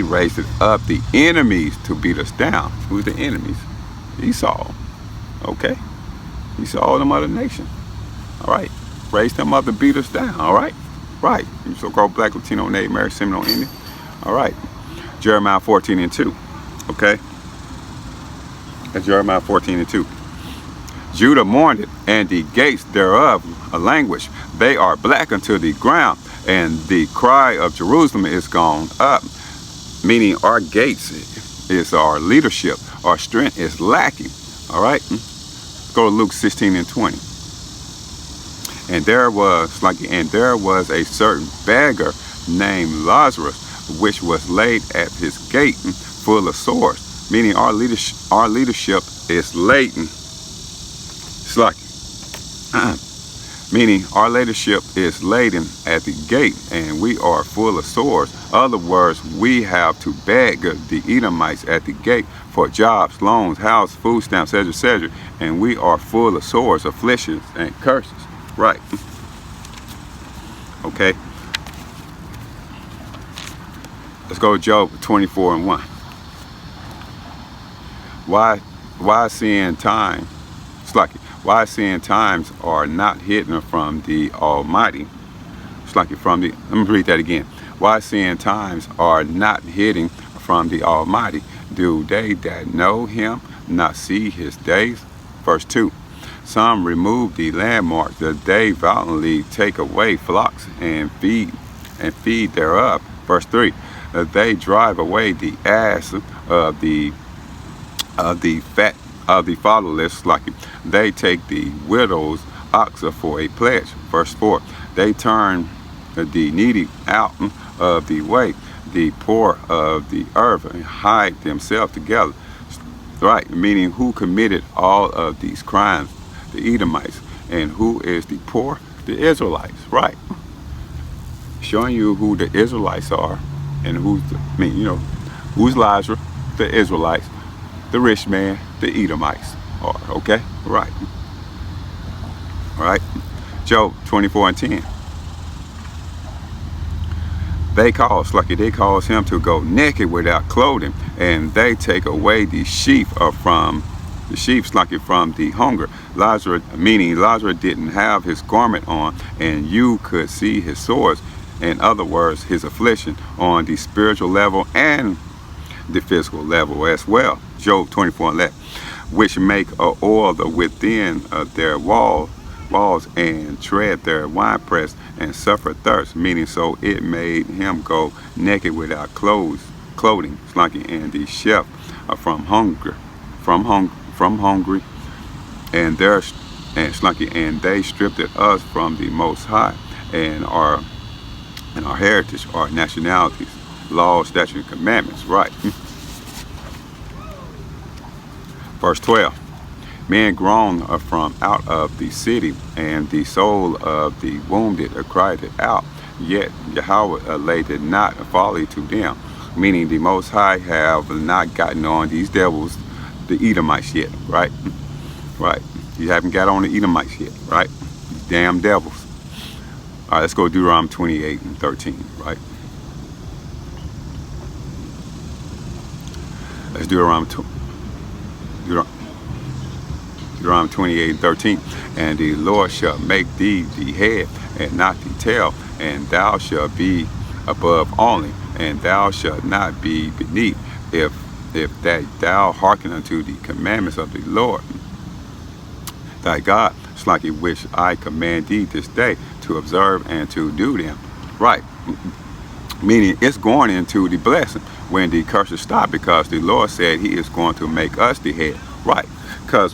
A: raised up the enemies to beat us down. Who's the enemies? Esau. Okay? Esau, them other nation. All right? Raised them up to beat us down. All right? Right. You so-called black, Latino, Native American, Seminole, Indian. All right. Jeremiah 14 and 2. Okay? That's Jeremiah 14 and 2. Judah mourned it, and the gates thereof a language. They are black unto the ground, and the cry of Jerusalem is gone up. Meaning our gates is our leadership. Our strength is lacking. All right? Go to Luke 16 and 20. And there was a certain beggar named Lazarus, which was laid at his gate full of sores. Meaning our leadership is laden. It's like, meaning our leadership is laden at the gate, and we are full of sores. Other words, we have to beg the Edomites at the gate for jobs, loans, house, food stamps, etc., and we are full of sores, afflictions, and curses. Right. Okay. Let's go to Job 24 and 1. Why seeing time? It's like why seeing times are not hidden from the Almighty. It's like let me read that again. Why seeing times are not hidden from the Almighty? Do they that know him not see his days? Verse 2. Some remove the landmarks, that they violently take away flocks and feed thereof. Verse 3. They drive away the ass of the fatherless, like they take the widow's ox for a pledge. Verse 4. They turn the needy out of the way, the poor of the earth, and hide themselves together. Right, meaning who committed all of these crimes? The Edomites. And who is the poor? The Israelites. Right. Showing you who the Israelites are, and who's Lazarus? The Israelites. The rich man, the Edomites are. Okay? Right. Right. Job 24 and 10. They cause him to go naked without clothing, and they take away the sheep from the hunger. Lazarus didn't have his garment on, and you could see his sores. In other words, his affliction on the spiritual level and the physical level as well. Job 24 and 11, which make a oil within their walls and tread their winepress and suffer thirst. Meaning, so it made him go naked without clothing, and the chef from hungry, and they stripped us from the Most High, and our heritage, our nationalities, laws, statutes, and commandments. Right. Verse 12. Men groan from out of the city, and the soul of the wounded cried it out. Yet Yahweh laid it not folly to them. meaning the Most High have not gotten on these devils, the Edomites yet, right? Right. You haven't got on the Edomites yet, right? These damn devils. All right, let's go to Deuteronomy 28 and 13, right? Let's Deuteronomy 28 and 13. And the Lord shall make thee the head and not the tail, and thou shalt be above only, and thou shalt not be beneath, if that thou hearken unto the commandments of the Lord thy God, like which I command thee this day to observe and to do them. Right. Meaning it's going into the blessing when the curses stop, because the Lord said he is going to make us the head. Right. Because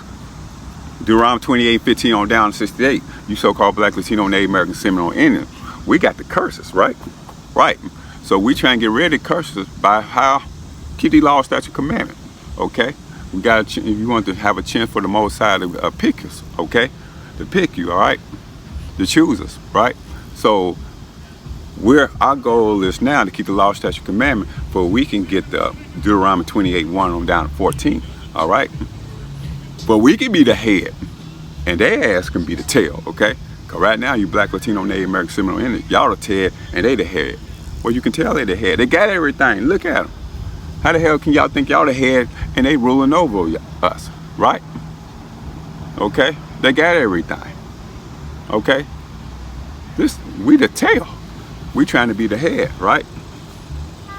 A: Deuteronomy 28:15 on down to 68, you so-called Black, Latino, Native American, Seminole, Indian, we got the curses, right? Right. So we try and get rid of the curses by how? Keep the law, statute, commandment. Okay? We got if you want to have a chance for the Most High to pick us, okay? To pick you, all right? To choose us, right? So our goal is now to keep the law, statute, commandment, for we can get the Deuteronomy 28:1 on down to 14, all right? But we can be the head, and their ass can be the tail, okay? Because right now, you Black, Latino, Native American, Seminole, Indian, y'all the tail, and they the head. Well, you can tell they the head. They got everything. Look at them. How the hell can y'all think y'all the head and they ruling over us, right? Okay? They got everything. Okay? We the tail. We trying to be the head, right?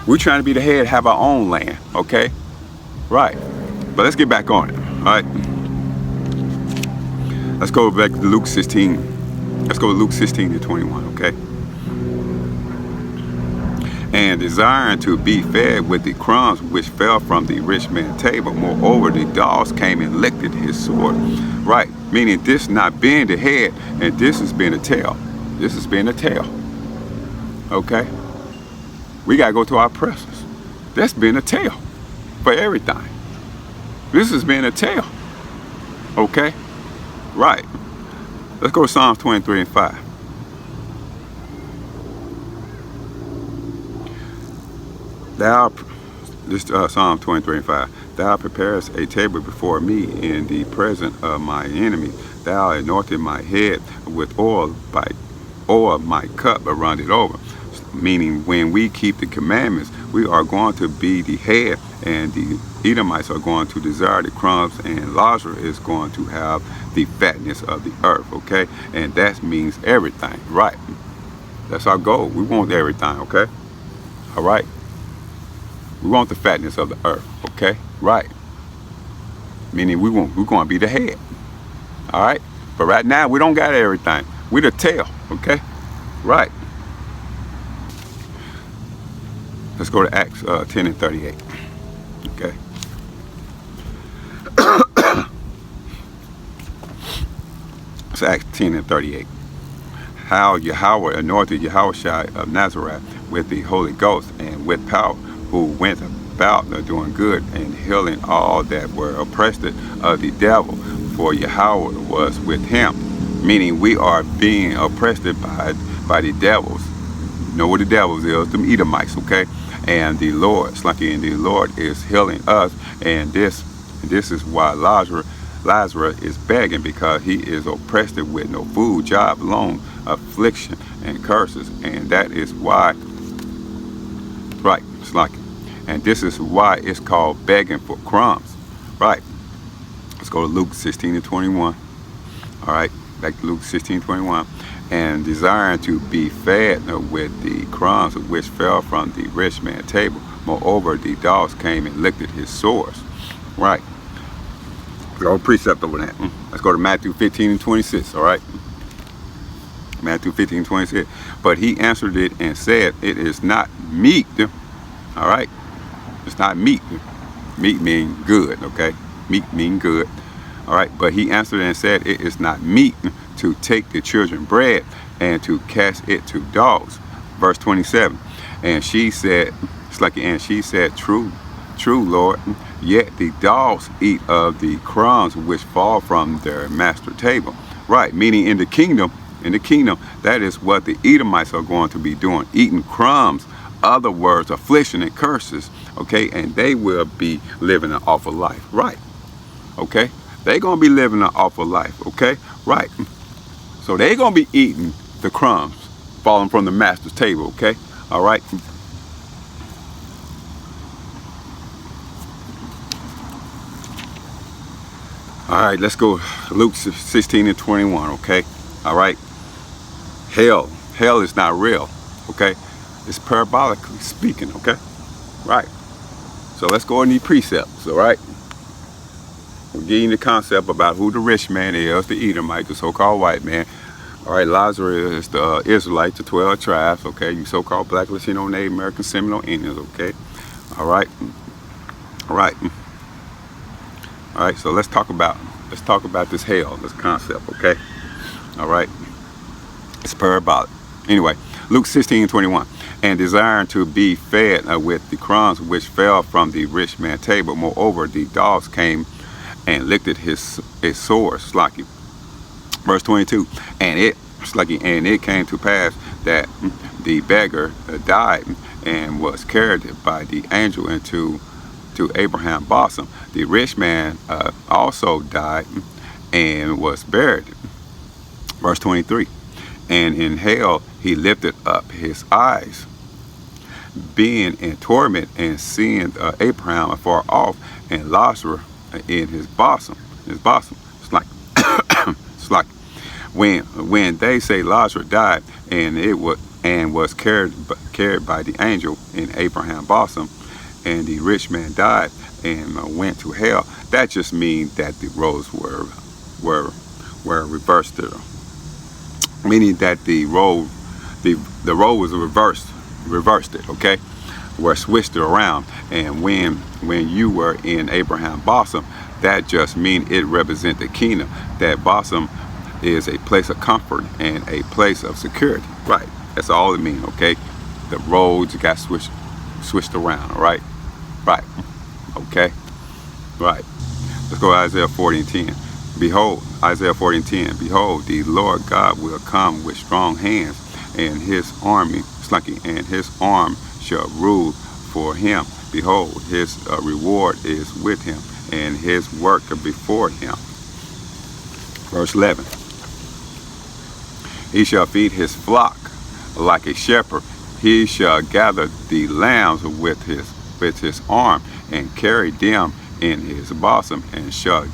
A: We trying to be the head, have our own land, okay? Right. But let's get back on it, all right? Let's go back to Luke 16. Let's go to Luke 16:21, okay? And desiring to be fed with the crumbs which fell from the rich man's table. Moreover, the dogs came and licked at his sword. Right, meaning this not being the head, and this has been the tail. This has been the tail. Okay? We got to go to our presence. That's been a tail for everything. This has been a tail. Okay? Right. Let's go to Psalms 23 and 5. Psalm 23 and 5. Thou preparest a table before me in the presence of my enemy. Thou anointed my head with oil, my cup runneth over. Meaning, when we keep the commandments, we are going to be the head, and the Edomites are going to desire the crumbs, and Lazarus is going to have the fatness of the earth, okay? And that means everything, right? That's our goal. We want everything, okay? All right? We want the fatness of the earth, okay? Right. Meaning we're going to be the head, all right? But right now, we don't got everything. We're the tail, okay? Right. Let's go to Acts 10 and 38, okay? It's Acts 10 and 38. How Yahweh anointed Yahushua of Nazareth with the Holy Ghost and with power, who went about doing good and healing all that were oppressed of the devil, for Yahweh was with him. Meaning we are being oppressed by the devils. You know what the devils is? Them Edomites, okay? And the Lord, it's like the Lord is healing us, and this is why Lazarus is begging, because he is oppressed with no food, job, loan, affliction, and curses, and that is why. Right, it's like, and this is why it's called begging for crumbs. Right. Let's go to Luke 16 and 21. All right, back to Luke 16:21. And desiring to be fed with the crumbs which fell from the rich man's table. Moreover, the dogs came and licked at his sores. Right. Go precept over that. Let's go to Matthew 15 and 26. All right. Matthew 15, 26. But he answered it and said, it is not meat. All right. It's not meat. Meat mean good, okay? Meat mean good. All right. But he answered and said, it is not meat to take the children's bread and to cast it to dogs. Verse 27. And she said, true, Lord. Yet the dogs eat of the crumbs which fall from their master's table. Right. Meaning in the kingdom, that is what the Edomites are going to be doing, eating crumbs other words, affliction and curses, okay, and they will be living an awful life, right? Okay, they gonna be living an awful life, okay, right? So they gonna be eating the crumbs falling from the master's table, okay, all right. All right, let's go Luke 16 and 21, okay, all right. Hell is not real, okay, it's parabolically speaking, okay, right. So let's go in these precepts, all right. We're getting the concept about who the rich man is, the Edomite, the so-called white man. All right, Lazarus is the Israelite, the 12 tribes, okay, you so-called black, Latino, Native American, Seminole Indians, okay, all right, all right, all right. So let's talk about this hell, this concept, okay, all right. It's parabolic. Anyway, Luke 16:21, and desiring to be fed with the crumbs which fell from the rich man's table. Moreover, the dogs came and licked his sores. Slacky. Verse 22, and it came to pass that the beggar died and was carried by the angel into Abraham's bosom. The rich man also died and was buried. Verse 23, and in hell he lifted up his eyes, being in torment, and seeing Abraham afar off, and Lazarus in his bosom. It's like it's like when they say Lazarus died and was carried by the angel in Abraham's bosom, and the rich man died and went to hell. That just means that the roles were reversed there. Meaning that the role was reversed it, okay, were switched it around. And when you were in Abraham's bosom, that just means it represents the kingdom. That bosom is a place of comfort and a place of security, right? That's all it means, okay. The roads got switched around, all right, right, okay, right. Let's go to Isaiah 40:10. Behold, Isaiah 40:10. Behold, the Lord God will come with strong hands, and his army, and his arm shall rule for him. Behold, his reward is with him, and his work before him. Verse 11. He shall feed his flock like a shepherd. He shall gather the lambs with his arm, and carry them in his bosom, and shall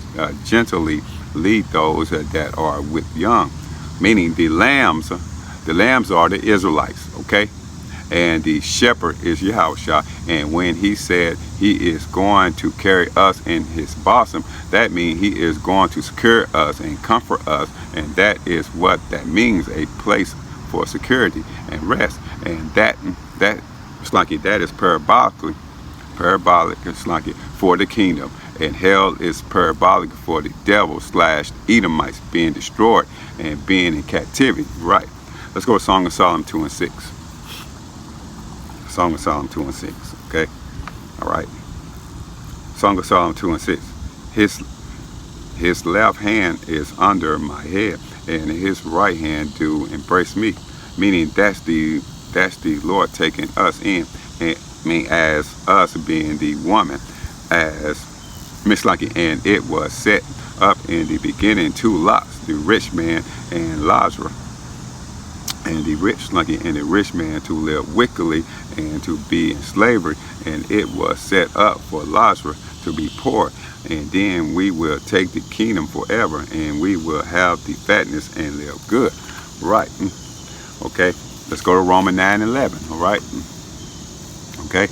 A: gently lead those that are with young. Meaning the lambs are the Israelites, okay, and the shepherd is Yahushua. And when he said he is going to carry us in his bosom, that means he is going to secure us and comfort us, and that is what that means, a place for security and rest. And that is parabolic. It's like it for the kingdom, and hell is parabolic for the devil / Edomites being destroyed and being in captivity, right? Let's go to Song of Solomon 2 and 6. Song of Solomon 2 and 6, okay, all right. Song of Solomon 2 and 6. His left hand is under my head, and his right hand do embrace me. Meaning that's the Lord taking us in, and as us being the woman, as Miss Lucky, and it was set up in the beginning 2 lots, the rich man and Lazarus, and the rich man to live wickedly and to be in slavery, and it was set up for Lazarus to be poor, and then we will take the kingdom forever, and we will have the fatness and live good, right? Okay, let's go to Romans 9:11. All right, okay.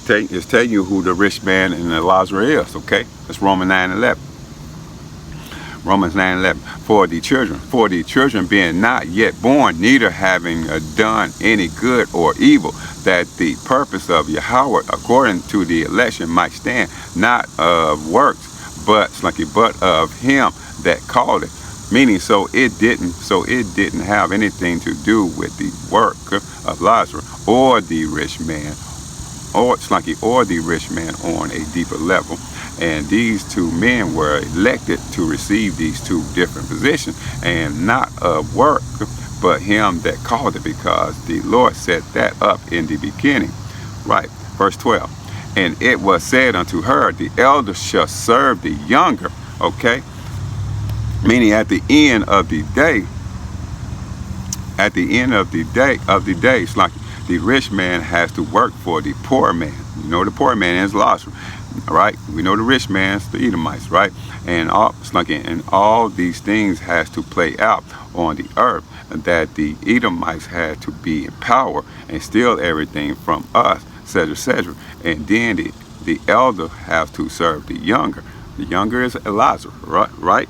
A: It's telling you who the rich man and the Lazarus is, okay? That's Romans 9:11. Romans 9:11. For the children being not yet born, neither having done any good or evil, that the purpose of Yahweh according to the election might stand, not of works, but of him that called it. Meaning, so it didn't have anything to do with the work of Lazarus or the rich man, or the rich man on a deeper level. And these 2 men were elected to receive these 2 different positions, and not of work, but him that called it, because the Lord set that up in the beginning. Right, verse 12. And it was said unto her, the elder shall serve the younger. Okay, meaning at the end of the day, it's like the rich man has to work for the poor man. You know, the poor man is Lazarus, right? We know the rich man's the Edomites, right? And all these things has to play out on the earth, and that the Edomites had to be in power and steal everything from us, etc., etc. And then the elder have to serve the younger. The younger is Lazarus, right?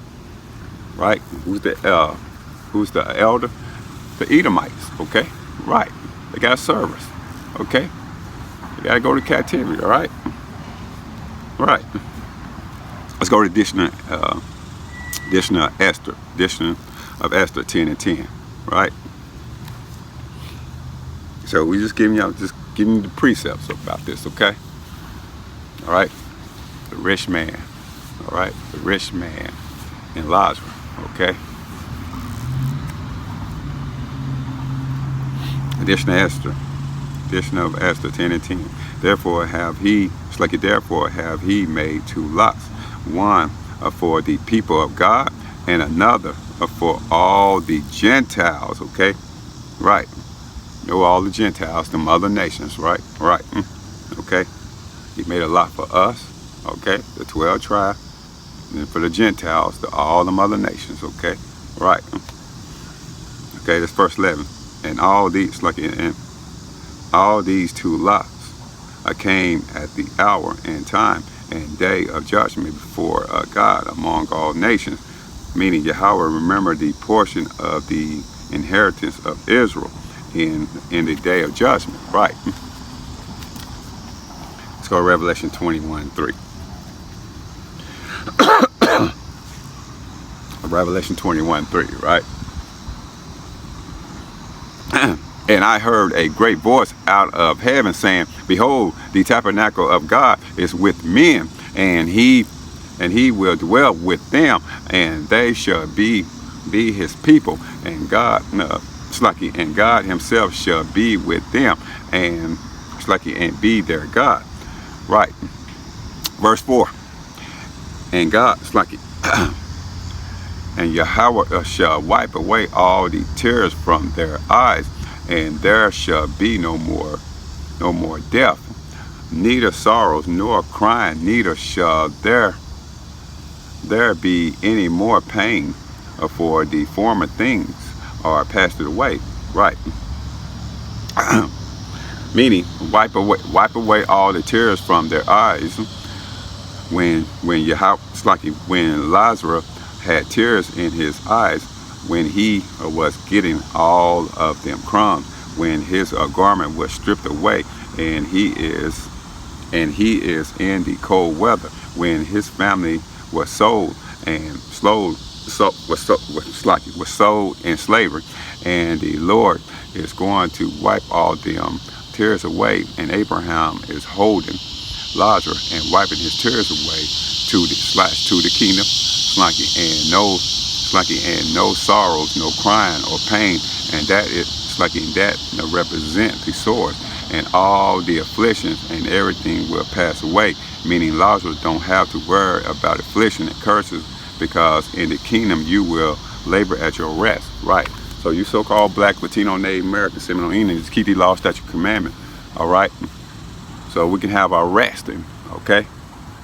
A: Who's the elder? The Edomites, okay? Right. They got to serve us, okay? They got to go to captivity, all right? Right. Let's go to edition of Esther 10 and 10, right? So we just giving you the precepts about this, okay? All right? The rich man, all right? The rich man and Lazarus, okay? Edition of Esther 10 and 10. Therefore have he made two lots, one for the people of God and another for all the Gentiles, okay? Right. Know all the Gentiles, them other nations, right? Right. Okay. He made a lot for us, okay? The 12 tribes, and for the Gentiles, all them other nations, okay? Right. Okay, that's verse 11. And all these two lots came at the hour and time and day of judgment before God among all nations, meaning Yahweh remembered the portion of the inheritance of Israel in the day of judgment. Right. Let's go to Revelation 21:3. Revelation 21:3, right? And I heard a great voice out of heaven saying, behold, the tabernacle of God is with men, and he will dwell with them, and they shall be his people, and God himself shall be with them, and be their God. Right. Verse 4. And God, and Yahweh shall wipe away all the tears from their eyes, and there shall be no more death, neither sorrows nor crying, neither shall there be any more pain, for the former things are passed away. Right. Meaning wipe away all the tears from their eyes. When Lazarus had tears in his eyes, when he was getting all of them crumbs, when his garment was stripped away, and he is in the cold weather, when his family was sold in slavery, and the Lord is going to wipe all them tears away, and Abraham is holding Lazarus and wiping his tears away to the kingdom, and no sorrows, no crying or pain, and that represent the sword and all the afflictions, and everything will pass away. Meaning Lazarus don't have to worry about affliction and curses, because in the kingdom you will labor at your rest. Right. So you so-called black, Latino, Native American, Seminole Indians, keep the law, statute, commandment. All right. So we can have our rest in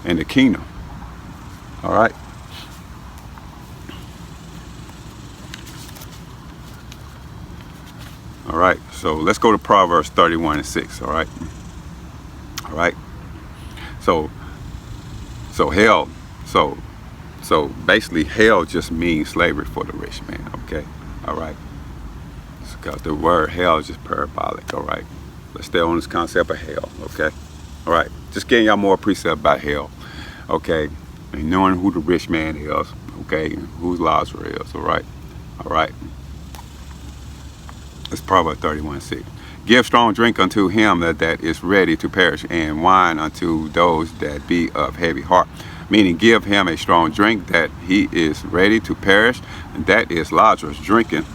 A: the kingdom. All right. All right. So let's go to Proverbs 31:6. All right. All right. So hell. So basically, hell just means slavery for the rich man. Okay. All right. Because the word hell is just parabolic. All right. Let's stay on this concept of hell. Okay. All right. Just getting y'all more precept about hell. Okay. And knowing who the rich man is. Okay. And who Lazarus is. All right. All right. It's Proverbs 31:6. Give strong drink unto him that is ready to perish, and wine unto those that be of heavy heart. Meaning, give him a strong drink that he is ready to perish, and that is Lazarus drinking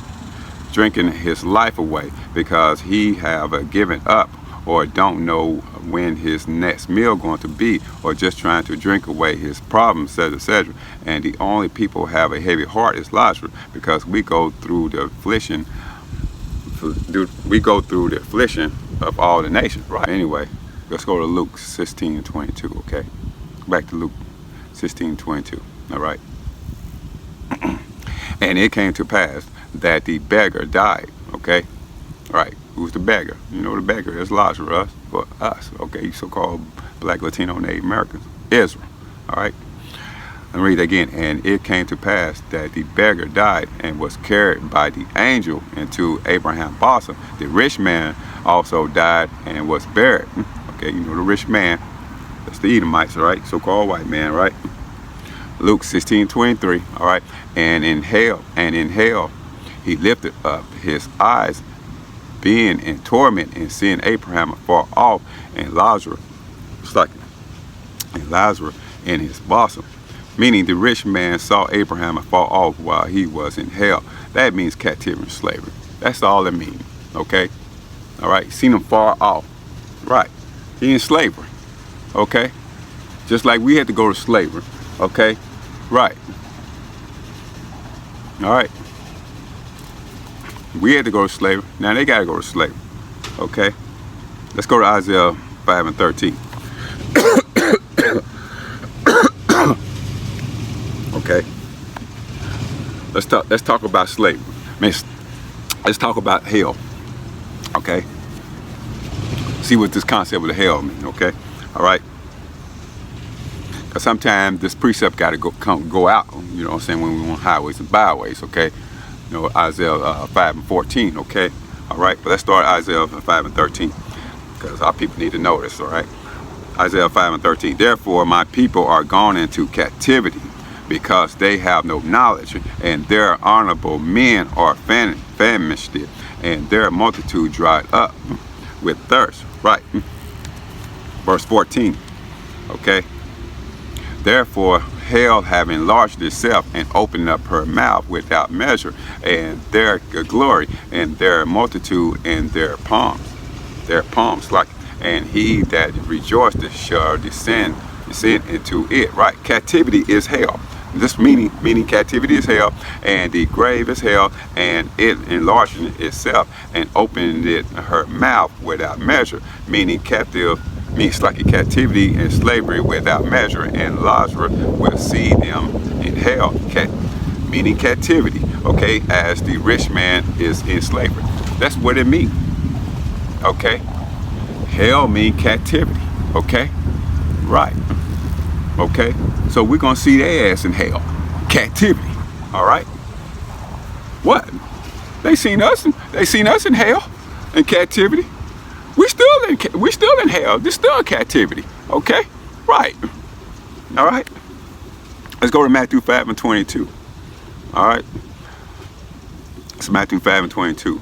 A: drinking his life away because he have given up or don't know when his next meal going to be, or just trying to drink away his problems, etc. And the only people who have a heavy heart is Lazarus, because we go through the affliction. We go through the affliction of all the nations, right? Anyway, let's go to Luke 16:22. Okay, back to Luke 16:22. All right. And it came to pass that the beggar died. Okay, right. Who's the beggar? You know the beggar is Lazarus for us. Okay, so-called Black, Latino, Native Americans, Israel. All right. Let me read again. And it came to pass that the beggar died and was carried by the angel into Abraham's bosom. The rich man also died and was buried. Okay, you know the rich man. That's the Edomites, right? So-called white man, right? Luke 16:23. All right. And in hell, he lifted up his eyes, being in torment, and seeing Abraham afar off, and Lazarus in his bosom. Meaning the rich man saw Abraham afar off while he was in hell. That means captivity and slavery. That's all it means. Okay? All right? Seen him far off. Right. He in slavery. Okay? Just like we had to go to slavery. Okay? Right. All right. We had to go to slavery. Now they got to go to slavery. Okay? Let's go to Isaiah 5:13. Okay? Let's talk about slavery. Let's talk about hell. Okay? See what this concept of the hell means. Okay? All right? Because sometimes this precept got to go out. You know what I'm saying? When we on highways and byways. Okay? You know, Isaiah 5:14, okay? All right, but let's start Isaiah 5:13, because our people need to know this, all right? Isaiah 5:13. Therefore, my people are gone into captivity, because they have no knowledge, and their honorable men are famished, and their multitude dried up with thirst. Right. Verse 14, okay? Therefore, hell have enlarged itself and opened up her mouth without measure, and their glory and their multitude and their palms like, and he that rejoiceth shall descend into it. Right. Captivity is hell. This meaning captivity is hell, and the grave is hell, and it enlarging itself and opening it her mouth without measure, meaning captive. Means like a captivity and slavery without measure, and Lazarus will see them in hell, meaning captivity, okay, as the rich man is in slavery. That's what it means, okay? Hell means captivity, okay? Right, okay? So we're going to see their ass in hell, captivity, all right? What? They seen us in hell, in captivity. We still in hell. There's still captivity. Okay? Right. All right. Let's go to Matthew 5:22. All right. It's Matthew 5:22.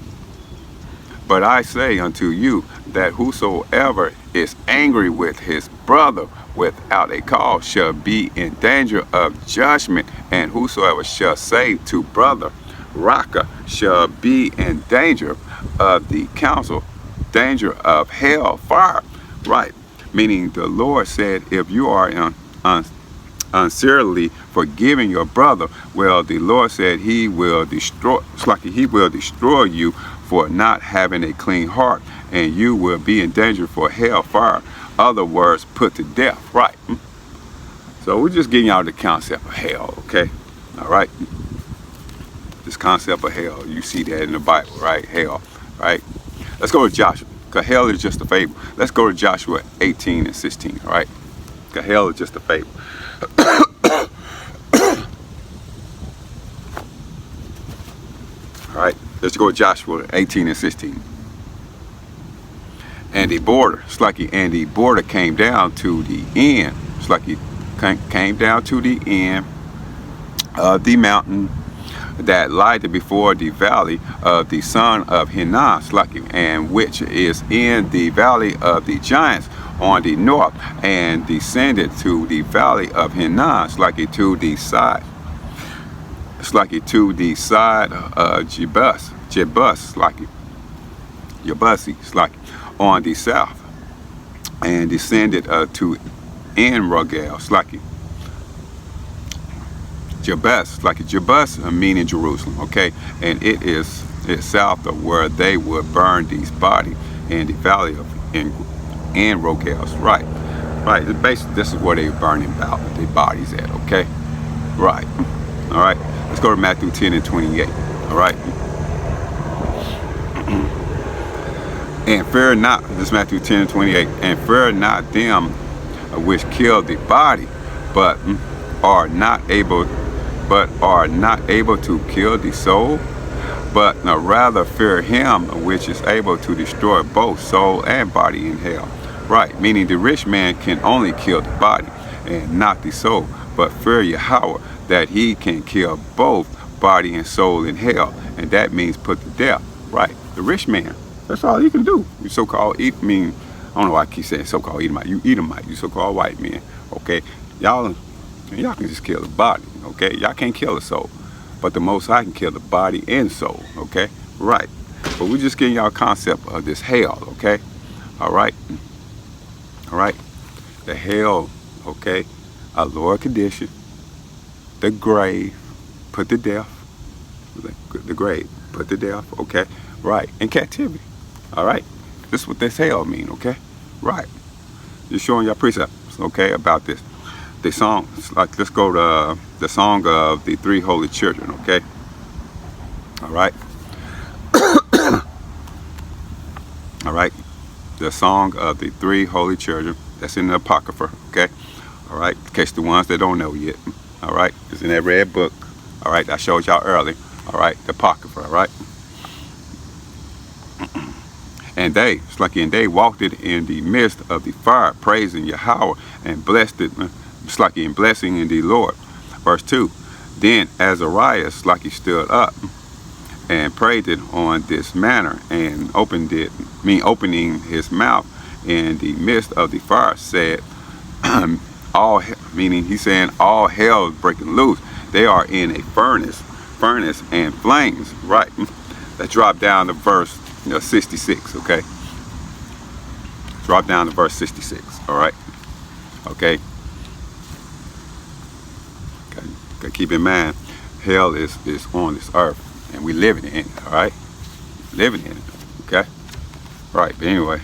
A: But I say unto you that whosoever is angry with his brother without a cause shall be in danger of judgment, and whosoever shall say to brother, Raka, shall be in danger of the council, danger of hell fire. Right. Meaning the Lord said, if you are unsincerely forgiving your brother, well, the Lord said he will destroy, it's like he will destroy you for not having a clean heart, and you will be in danger for hell fire. Other words, put to death. Right. So we're just getting out the concept of hell. Okay. All right. This concept of hell, you see that in the Bible, right? Hell. Right. Let's go to Joshua, because hell is just a fable. Let's go to Joshua 18:16, all right? Because hell is just a fable. All right, let's go to Joshua 18:16. And the border came down to the end. It's like he came down to the end of the mountain that lieth before the valley of the son of Hinnom, and which is in the valley of the giants on the north, and descended to the valley of Hinnom, to the side of Jebus, Jebusi, Slaki, on the south, and descended to En Rogel, Slaki. Jebus, meaning Jerusalem, okay? And it's south of where they would burn these bodies in the valley of En Rogel, right? Right, basically this is where they were burning their bodies at, okay? Right, all right? Let's go to Matthew 10 and 28, all right? And fear not, this is Matthew 10 and 28, and fear not them which kill the body, but are not able to kill the soul, but rather fear him which is able to destroy both soul and body in hell. Right, meaning the rich man can only kill the body and not the soul, but fear Yahweh that he can kill both body and soul in hell, and that means put to death. Right, the rich man, that's all you can do. You so-called I don't know why I keep saying so-called Edomite. You Edomite, you so-called white men, okay? Y'all can just kill the body, okay? Y'all can't kill the soul, but the Most High can kill the body and soul, okay? Right, but we're just getting y'all a concept of this hell, okay? All right, the hell, okay? A lower condition, the grave, put to death, the grave, put to death, okay? Right, in captivity, all right? This is what this hell mean, okay? Right, just showing y'all precepts, okay, about this. The song, like, let's go to the song of the three holy children, okay? All right. All right. The song of the three holy children, that's in the Apocrypha, okay? All right, in case the ones that don't know yet, all right? It's in that red book, all right? I showed y'all early, all right? The Apocrypha, all right? And they walked it in the midst of the fire, praising Yahweh and blessed it. It's like in blessing in the Lord. Verse 2, then Azarias, like he stood up and prayed it on this manner and opening his mouth in the midst of the fire, said, meaning he's saying all hell is breaking loose. They are in a furnace and flames, right? Let's drop down to verse 66, okay? Drop down to verse 66, all right? Okay. Keep in mind, hell is on this earth, and we living in it, all right? Living in it, okay? Right, but anyway.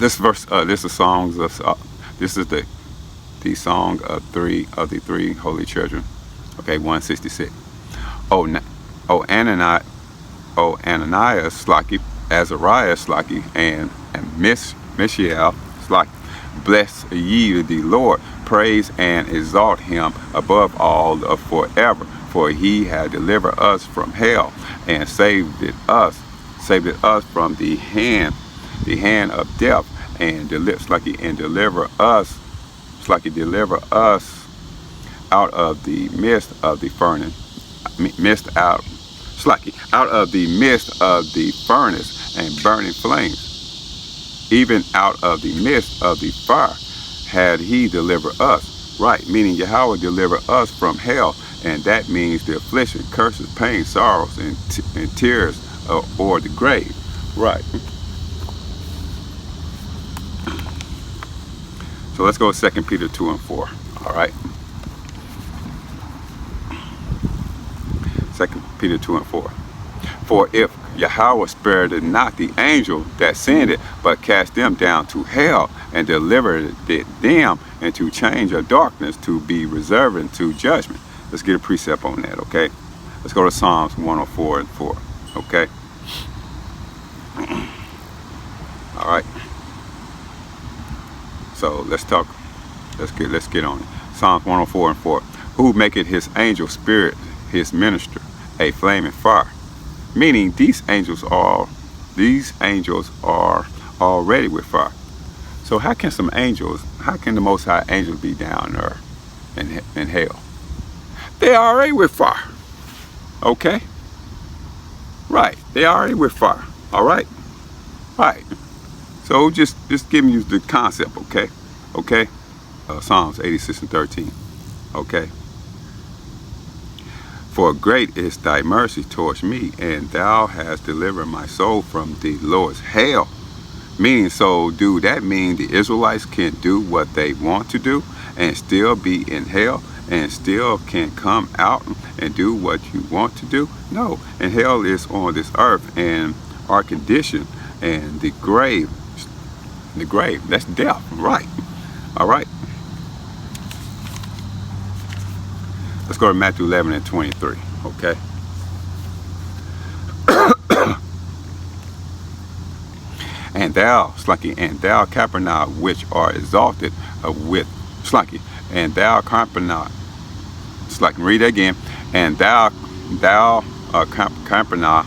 A: This is the song of the three holy children, okay, 166. Ananias, Slaki, Azarias, Slaki, and Mishael, Slaki, bless ye the Lord, praise and exalt him above all forever, for he had delivered us from hell and saved us from the hand of death, and deliver us out of the midst of the furnace, out of the midst of the furnace and burning flames, even out of the midst of the fire had he delivered us. Right, meaning Yahweh delivered us from hell, and that means the affliction, curses, pain, sorrows, and tears, or the grave. Right. So let's go to 2 Peter 2 and 4. All right. 2 Peter 2 and 4. For if Yahweh spared not the angel that sinned, but cast them down to hell and delivered them into chains of darkness to be reserved unto judgment. Let's get a precept on that, okay? Let's go to Psalms 104 and 4, okay? All right. So let's get on it. Psalms 104 and 4. Who maketh his angel spirit his minister, a flaming fire? Meaning these angels are already with fire. So how can the Most High angels be down there in hell? They are already with fire. Okay? Right. They are already with fire. All right? Right. So just giving you the concept, okay? Okay? Psalms 86 and 13. Okay? For great is thy mercy towards me, and thou hast delivered my soul from the lowest hell. Meaning, so do that mean the Israelites can do what they want to do and still be in hell and still can come out and do what you want to do? No. And hell is on this earth, and our condition, and the grave, that's death, right? All right. Let's go to Matthew 11 and 23, okay? And thou, Capernaum, which are exalted with, and thou, Capernaum, read that again. And thou, Capernaum,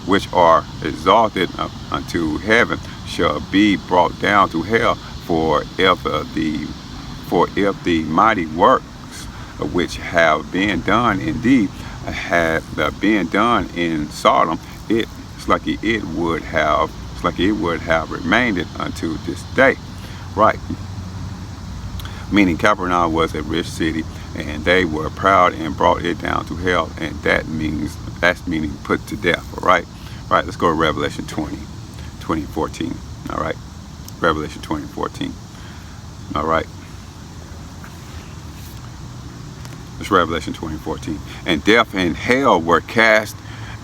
A: which are exalted unto heaven, shall be brought down to hell. For if the mighty works which have been done indeed had been done in Sodom, it would have remained unto this day. Right. Meaning Capernaum was a rich city, and they were proud and brought it down to hell, and that's meaning put to death. All right. All right, let's go to Revelation 20:14. All right. Revelation 20:14. All right. It's Revelation 20:14. And death and hell were cast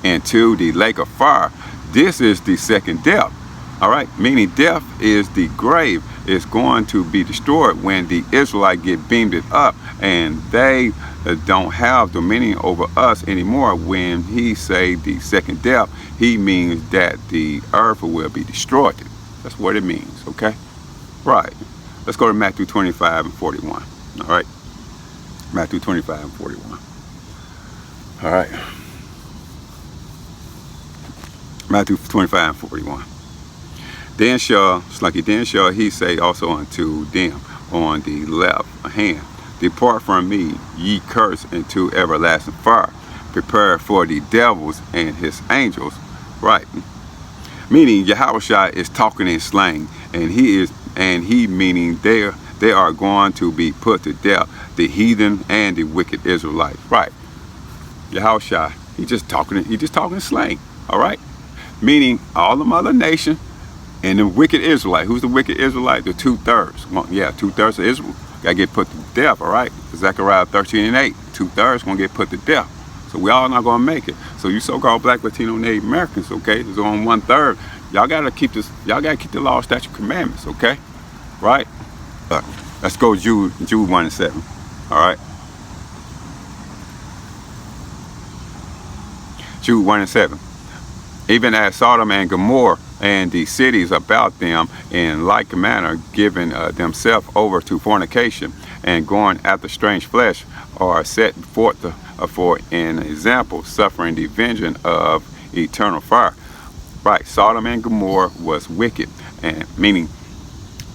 A: into the lake of fire. This is the second death. All right, meaning death is the grave. Is going to be destroyed when the Israelites get beamed it up, and they don't have dominion over us anymore. When he say the second death, he means that the earth will be destroyed. That's what it means, okay? Right. Let's go to Matthew 25 and 41. All right. Matthew 25 and 41. All right. Matthew 25 and 41. Then shall he say also unto them on the left hand, Depart from me, ye cursed, into everlasting fire, prepared for the devils and his angels. Right. Meaning Yahushua is talking in slang, and he meaning they are going to be put to death, the heathen and the wicked Israelites. Right. Yahushua, he just talking slang. All right. Meaning all the other nation and the wicked Israelite. Who's the wicked Israelite? The 2/3. Well, yeah, 2/3 of Israel gotta get put to death. All right. Zechariah 13 and 8. 2/3 gonna get put to death. So we all not gonna make it. So you so-called Black, Latino, Native Americans, okay, is on 1/3. Y'all gotta keep this. Y'all gotta keep the law, statute, commandments, okay? Right. Let's go Jude 1 and 7. All right. Jude 1 and 7. Even as Sodom and Gomorrah and the cities about them in like manner giving themselves over to fornication and going after strange flesh are set forth for an example, suffering the vengeance of eternal fire. Right, Sodom and Gomorrah was wicked, and meaning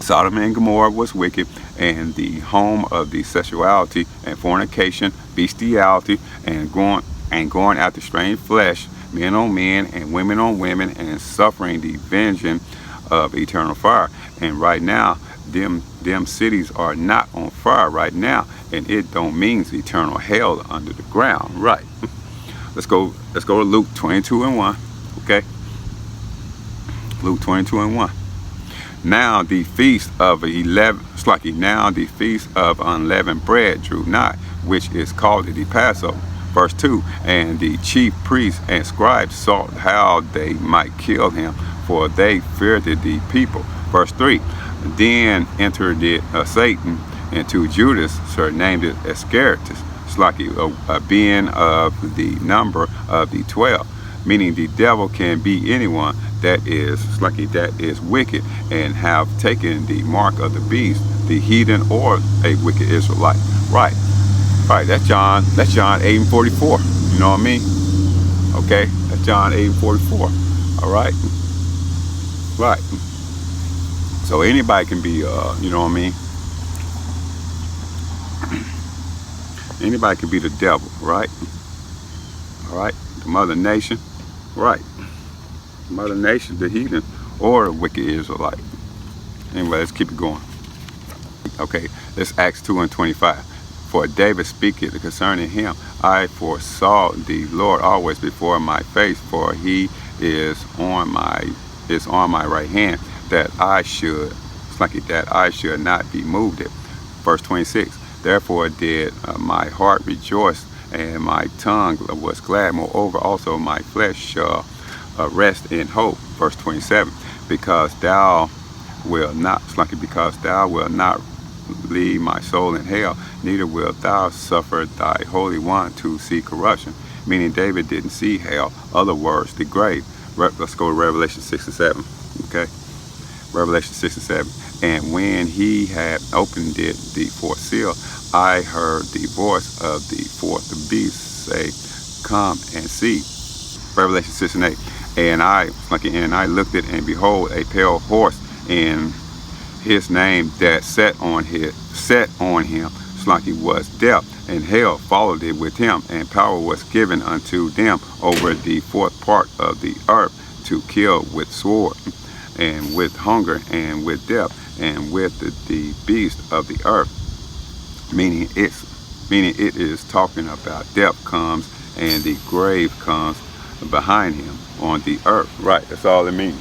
A: Sodom and Gomorrah was wicked, and the home of the sexuality and fornication, bestiality, and going after strange flesh, men on men and women on women, and suffering the vengeance of eternal fire. And right now, them cities are not on fire right now, and it don't mean eternal hell under the ground. Right. Let's go to Luke 22 and 1. Okay. Luke 22 and 1. Now the feast of unleavened bread drew nigh, which is called the Passover. Verse 2, and the chief priests and scribes sought how they might kill him, for they feared the people. Verse 3, then entered Satan into Judas, surnamed Iscariot, being of the number of the 12. Meaning the devil can be anyone that is wicked and have taken the mark of the beast, the heathen or a wicked Israelite. Right. All right, that's John 8 and 44. You know what I mean? Okay, that's John 8 and 44. All right. Right. So anybody can be, you know what I mean? Anybody can be the devil, right? All right, the mother nation, right? The mother nation, the heathen, or the wicked Israelite. Anyway, let's keep it going. Okay, let's Acts 2 and 25. For David speaketh concerning him, I foresaw the Lord always before my face, for he is on my right hand, that I should, it's like that I should not be moved. Verse 26. Therefore did my heart rejoice, and my tongue was glad. Moreover, also my flesh shall rest in hope. Verse 27. Because thou wilt not, it's like because thou wilt not leave my soul in hell, neither wilt thou suffer thy Holy One to see corruption. Meaning David didn't see hell. Other words, the grave. Let's go to Revelation 6 and 7. Okay, Revelation 6 and 7. And when he had opened it, the fourth seal, I heard the voice of the fourth beast say, Come and see. Revelation 6 and 8. And I looked at, and behold, a pale horse, and his name that set on him, it's like he was death, and hell followed it with him, and power was given unto them over the fourth part of the earth to kill with sword, and with hunger, and with death, and with the beast of the earth. Meaning it is talking about death comes and the grave comes behind him on the earth. Right, that's all it means.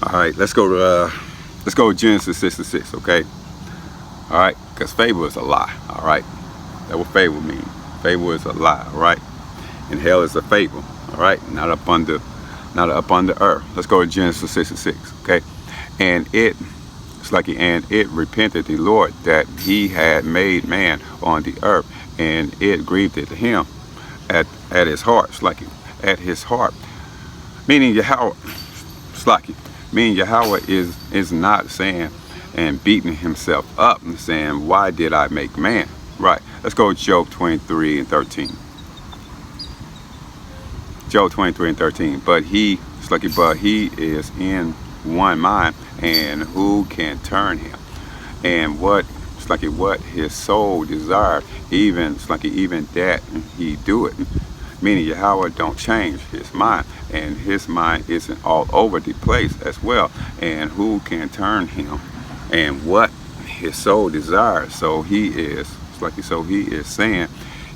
A: All right, let's go to Genesis 6 and 6, okay? All right, because fable is a lie. All right, that's what fable means. Fable is a lie. All right, and hell is a fable. All right, not up on the earth. Let's go to Genesis 6 and 6, okay? And it repented the Lord that he had made man on the earth, and it grieved it to him at his heart. It's like at his heart, meaning Yahweh. It's like meaning Yahweh is not saying and beating himself up and saying, why did I make man? Right. Let's go to Job 23 and 13. Job 23 and 13. But he is in one mind, and who can turn him? And what his soul desire, even that he do it. Meaning Yahweh don't change his mind, and his mind isn't all over the place as well. And who can turn him? And what his soul desires. So he is saying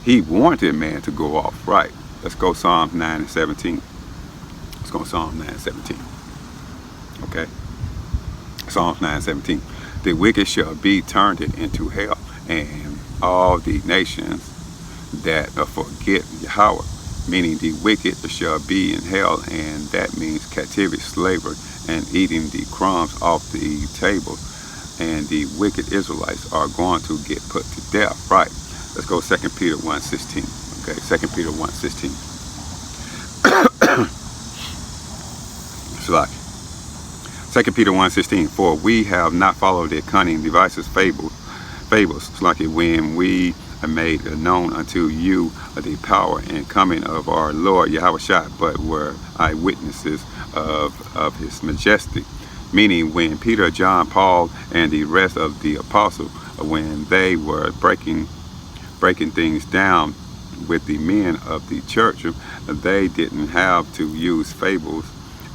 A: he wanted man to go off. Right. Let's go Psalms 9 and 17. Let's go Psalms 9 and 17. Okay. Psalms 9 and 17. The wicked shall be turned into hell, and all the nations that forget Yahweh. Meaning the wicked shall be in hell, and that means captivity, slavery, and eating the crumbs off the table. And the wicked Israelites are going to get put to death. Right. Let's go 2 Peter 1:16. Okay, 2 Peter 1:16. It's like 2 Peter 1:16. For we have not followed their cunning devices, fables. It's like when we made known unto you the power and coming of our Lord Yahweh, but were eyewitnesses of his majesty. Meaning when Peter, John, Paul, and the rest of the apostles, when they were breaking things down with the men of the church, they didn't have to use fables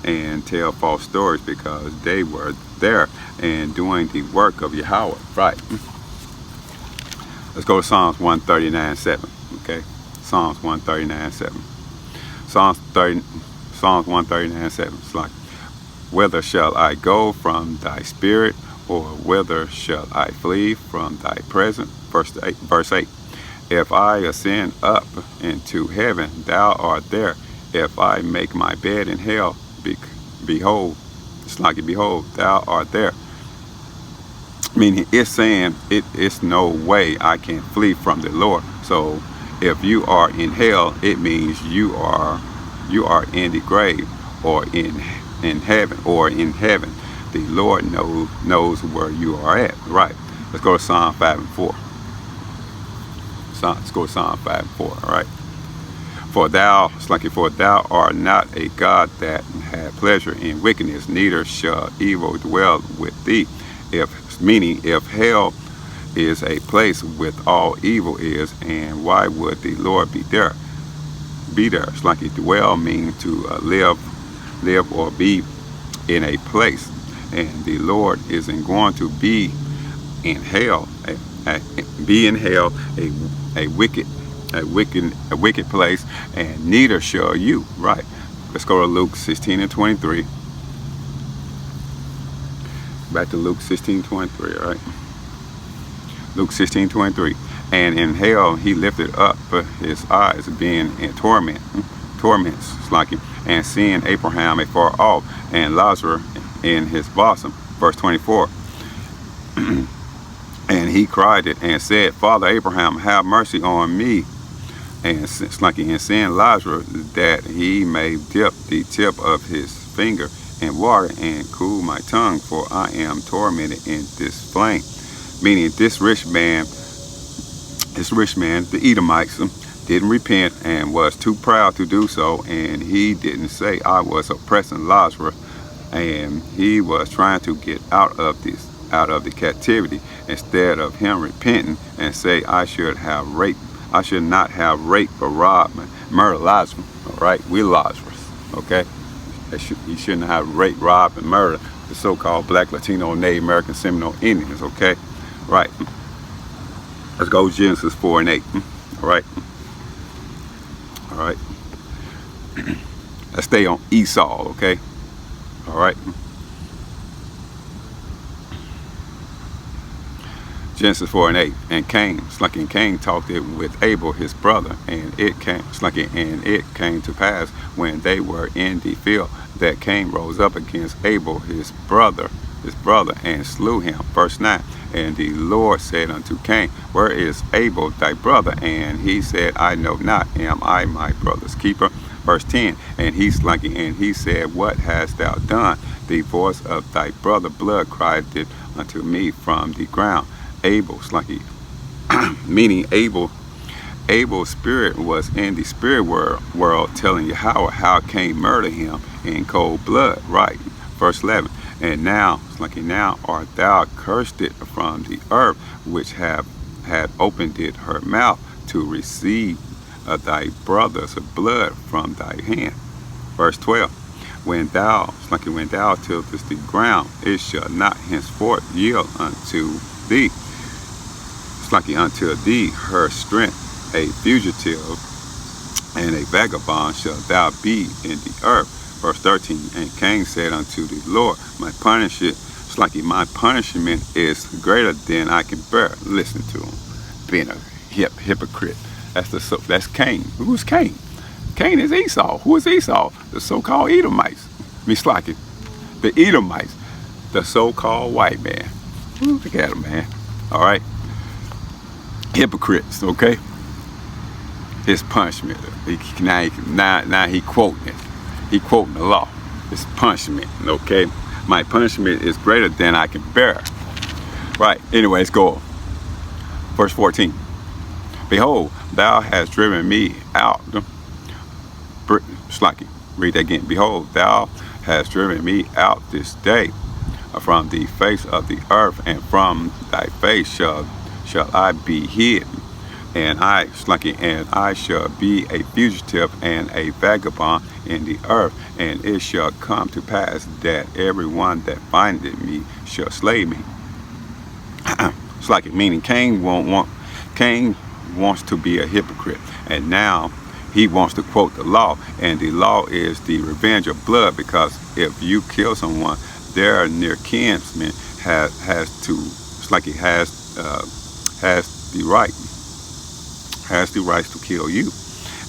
A: and tell false stories, because they were there and doing the work of Yahweh. Right. Let's go to Psalms 139:7. Okay, Psalms 139:7. Psalms 139:7. It's like, whither shall I go from thy spirit, or whither shall I flee from thy presence? Verse 8. If I ascend up into heaven, thou art there. If I make my bed in hell, behold, thou art there. Meaning it's saying it's no way I can flee from the Lord. So if you are in hell, it means you are in the grave, or in heaven, The Lord knows where you are at. Right. Let's go to Psalm 5 and 4. Let's go to Psalm 5 and 4. All right. For thou art not a God that had pleasure in wickedness, neither shall evil dwell with thee. If hell is a place with all evil is, and why would the Lord be there? It's like dwell means to live or be in a place, and the Lord isn't going to be in hell, a wicked place, and neither shall you. Right. Let's go to Luke 16 and 23. Back to Luke 16:23. All right. Luke 16:23. And in hell he lifted up his eyes, being in torments, like him, and seeing Abraham afar off, and Lazarus in his bosom. Verse 24. And he cried it and said, Father Abraham, have mercy on me, and send Lazarus that he may dip the tip of his finger in water and cool my tongue, for I am tormented in this flame. Meaning this rich man, the Edomites, didn't repent and was too proud to do so, and he didn't say, I was oppressing Lazarus, and he was trying to get out of the captivity, instead of him repenting and say, I should not have raped or robbed, murdered Lazarus. All right, we Lazarus. Okay, he shouldn't have raped, robbed, and murdered the so-called Black, Latino, Native American, Seminole Indians. Okay, right. Let's go Genesis 4 and 8. All right. All right. Let's stay on Esau. Okay. All right. Genesis 4 and 8. And Cain talked it with Abel his brother, and it came to pass when they were in the field that Cain rose up against Abel his brother, and slew him. Verse 9. And the Lord said unto Cain, where is Abel thy brother? And he said, I know not. Am I my brother's keeper? Verse 10. And he said, what hast thou done? The voice of thy brother blood cried it unto me from the ground. Meaning Abel's spirit was in the spirit world telling Yahweh how Cain murdered him in cold blood. Right. Verse 11. And now art thou cursed it from the earth, which had opened it her mouth to receive thy brother's blood from thy hand. Verse 12. When thou tillest the ground, it shall not henceforth yield unto thee. Unto thee her strength, a fugitive and a vagabond shall thou be in the earth. Verse 13. And Cain said unto the Lord, my punishment is greater than I can bear. Listen to him, being a hypocrite. That's Cain. Who's Cain? Cain is Esau. Who is Esau? The so-called Edomites. The Edomites, the so-called white man. Look at him, man. All right. Hypocrites. Okay. His punishment. Now he quoting it. He quoting the law. It's punishment. Okay. My punishment is greater than I can bear. Right. Anyways, go on. Verse 14. Behold, thou hast driven me out. Read that again. Behold, thou hast driven me out this day from the face of the earth, and from thy face shall I be hidden, and I shall be a fugitive and a vagabond in the earth. And it shall come to pass that everyone that findeth me shall slay me. Meaning Cain wants to be a hypocrite, and now he wants to quote the law, and the law is the revenge of blood, because if you kill someone, their near kinsman has the right to kill you.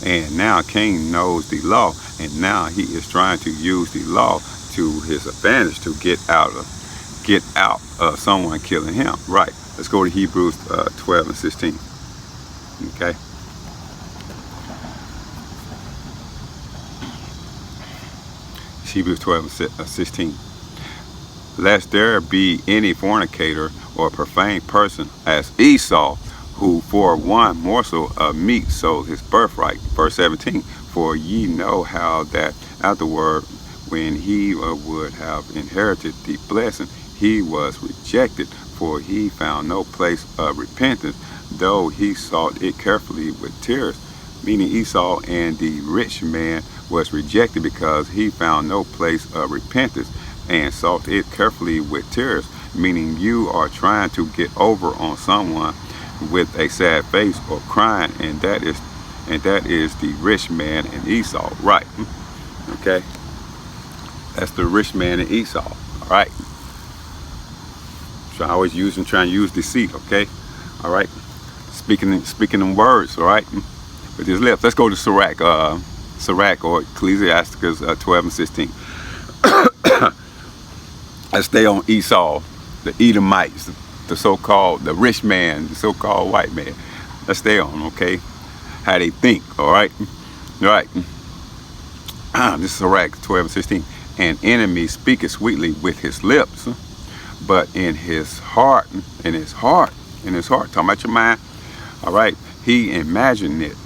A: And now Cain knows the law, and now he is trying to use the law to his advantage to get out of someone killing him. Right. Let's go to Hebrews 12 and 16. Okay. Hebrews 12 and 16. Lest there be any fornicator or profane person as Esau, who for one morsel of meat sold his birthright. Verse 17. For ye know how that afterward, when he would have inherited the blessing, he was rejected, for he found no place of repentance, though he sought it carefully with tears. Meaning Esau and the rich man was rejected because he found no place of repentance, and salt it carefully with tears, meaning you are trying to get over on someone with a sad face or crying, and that is the rich man and Esau, right? Okay, that's the rich man and Esau. All right. So I always trying to use deceit. Okay. All right. Speaking in words. All right. With his lips. Let's go to Sirach or Ecclesiasticus 12 and 16. I stay on Esau, the Edomites, the so-called the rich man, the so-called white man. Let's stay on. Okay. How they think. All right. All right. This is Sirach 12 and 16. An enemy speaketh sweetly with his lips, but in his heart, talking about your mind. All right. He imagined it,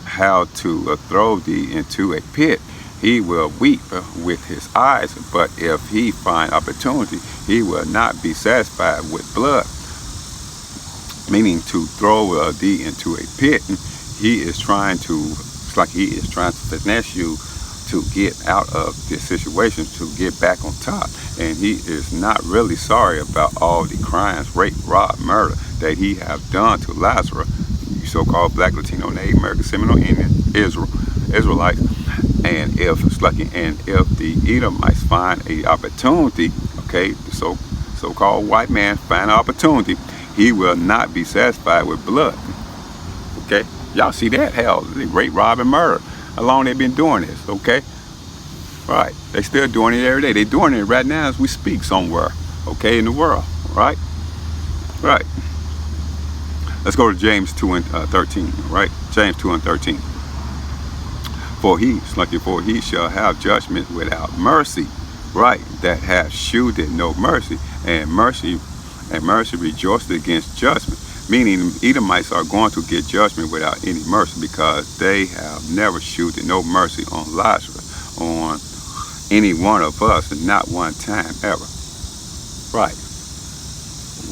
A: how to throw thee into a pit. He will weep with his eyes, but if he find opportunity, he will not be satisfied with blood. Meaning to throw thee into a pit. It's like he is trying to finesse you to get out of this situation, to get back on top. And he is not really sorry about all the crimes, rape, rob, murder that he have done to Lazarus, you so-called Black, Latino, Native American, Seminole Indian, Israelites. And if the Edomites find a opportunity, okay, the so-called white man find an opportunity, he will not be satisfied with blood. Okay, y'all see that? Hell, they rape, rob, and murder. How long they been doing this? Okay, right? They still doing it every day. They doing it right now as we speak somewhere. Okay, in the world. Right, right. Let's go to James 2 and 13. Right, James 2 and 13. For he shall have judgment without mercy. Right, that hath shewed no mercy, and mercy rejoiced against judgment. Meaning the Edomites are going to get judgment without any mercy, because they have never shewed no mercy on Lazarus, on any one of us, and not one time ever. Right.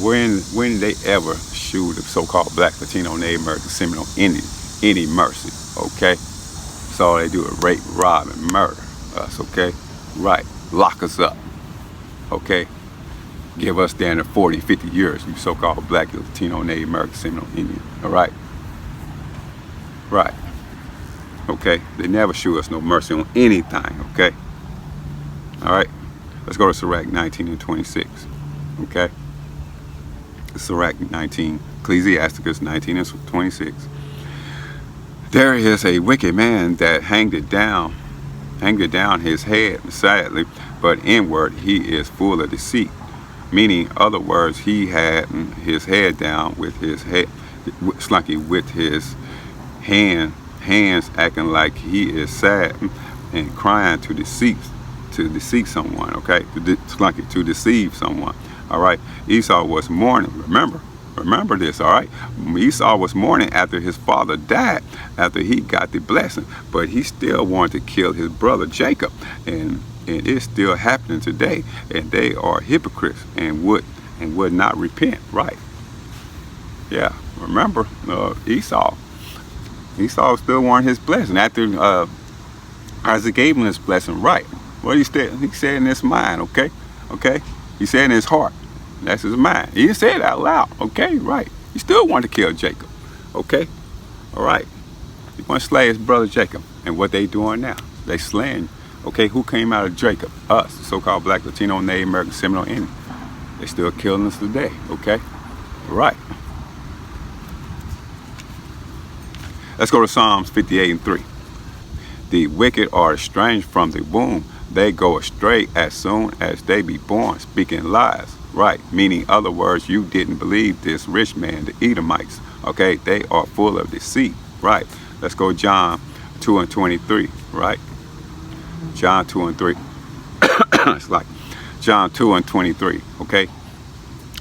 A: When they ever shewed the so-called Black, Latino, Native American, Seminole Indian any mercy? Okay. So all they do is rape, rob, and murder us. Okay. Right. Lock us up. Okay. Give us down to 40, 50 years, you so-called Black, Latino, Native American, Seminole Indian. All right? Right. Okay? They never show us no mercy on anything, okay? All right? Let's go to Sirach 19 and 26, okay? Sirach 19, Ecclesiasticus 19 and 26. There is a wicked man that hanged down his head sadly, but inward he is full of deceit. Meaning, other words, he had his head down with his head, with his hands acting like he is sad and crying to deceive someone. Okay, to deceive someone. All right. Esau was mourning. Remember this. All right. Esau was mourning after his father died, after he got the blessing, but he still wanted to kill his brother Jacob, and it's still happening today, and they are hypocrites and would not repent. Right? Yeah. Remember, Esau still wanted his blessing after Isaac gave him his blessing. Right? What he said in his mind. Okay. He said in his heart. That's his mind. He didn't say it out loud. Okay. Right? He still wanted to kill Jacob. Okay. All right. He want to slay his brother Jacob, and what they doing now? They slaying. Okay, who came out of Jacob? Us, the so-called Black, Latino, Native American, Seminole Indian. They still killing us today, okay? Right. Let's go to Psalms 58 and 3. The wicked are estranged from the womb. They go astray as soon as they be born, speaking lies. Right, meaning, other words, you didn't believe this rich man, the Edomites. Okay, they are full of deceit. Right. Let's go John 2 and 23. Right. John 2 and 3. It's like John 2 and 23. Okay.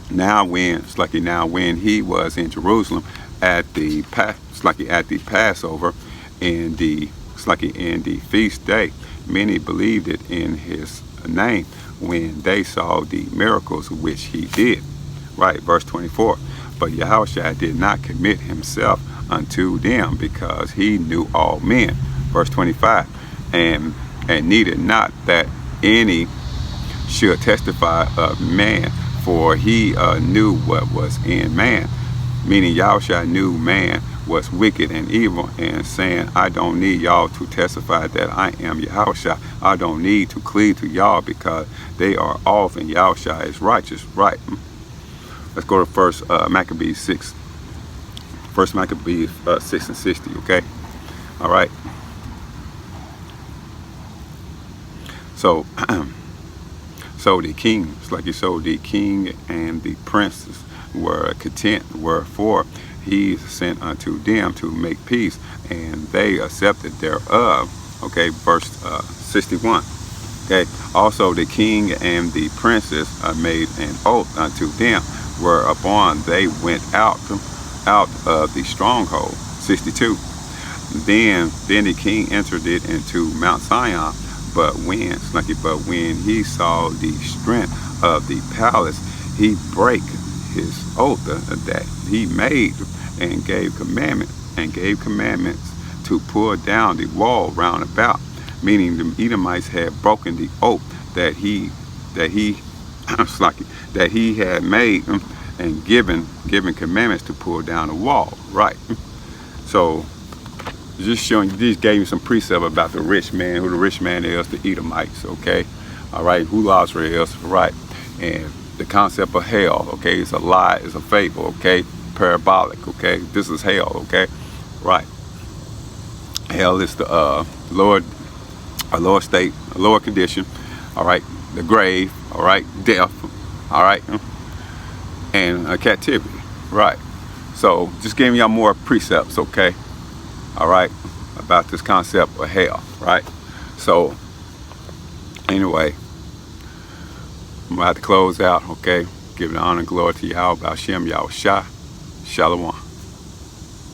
A: Now when he was in Jerusalem at the Passover in the feast day, many believed it in his name when they saw the miracles which he did. Right. Verse 24. But Yahushua did not commit himself unto them, because he knew all men. Verse 25. And needed not that any should testify of man, for he knew what was in man. Meaning Yahushua knew man was wicked and evil, and saying, I don't need y'all to testify that I am Yahushua. I don't need to cleave to y'all because they are off and Yahushua is righteous. Right. Let's go to first Maccabees 6. First Maccabees 6 and 60, okay? All right. So, so the kings, like you said, the king and the princes were content, wherefore he sent unto them to make peace, and they accepted thereof. Okay, verse 61. Okay, also the king and the princes made an oath unto them, whereupon they went out of the stronghold. 62. Then the king entered it into Mount Zion, but when he saw the strength of the palace, he brake his oath that he made, and gave commandments to pull down the wall round about. Meaning the Edomites had broken the oath that he had made, and given commandments to pull down the wall. Right. So just showing you, just gave you some precept about the rich man, who the rich man is, the Edomites. Okay. All right. Who Lazarus is. Right. And the concept of hell. Okay. It's a lie. It's a fable. Okay. Parabolic. Okay. This is hell. Okay. Right. Hell is the a lower state, a lower condition. All right. The grave. All right. Death. All right. And captivity. Right. So just giving y'all more precepts. Okay. All right. About this concept of hell. Right. So anyway, I'm about to close out. Okay. Giving honor and glory to Yahweh, Hashem, Yahushua. Shalom.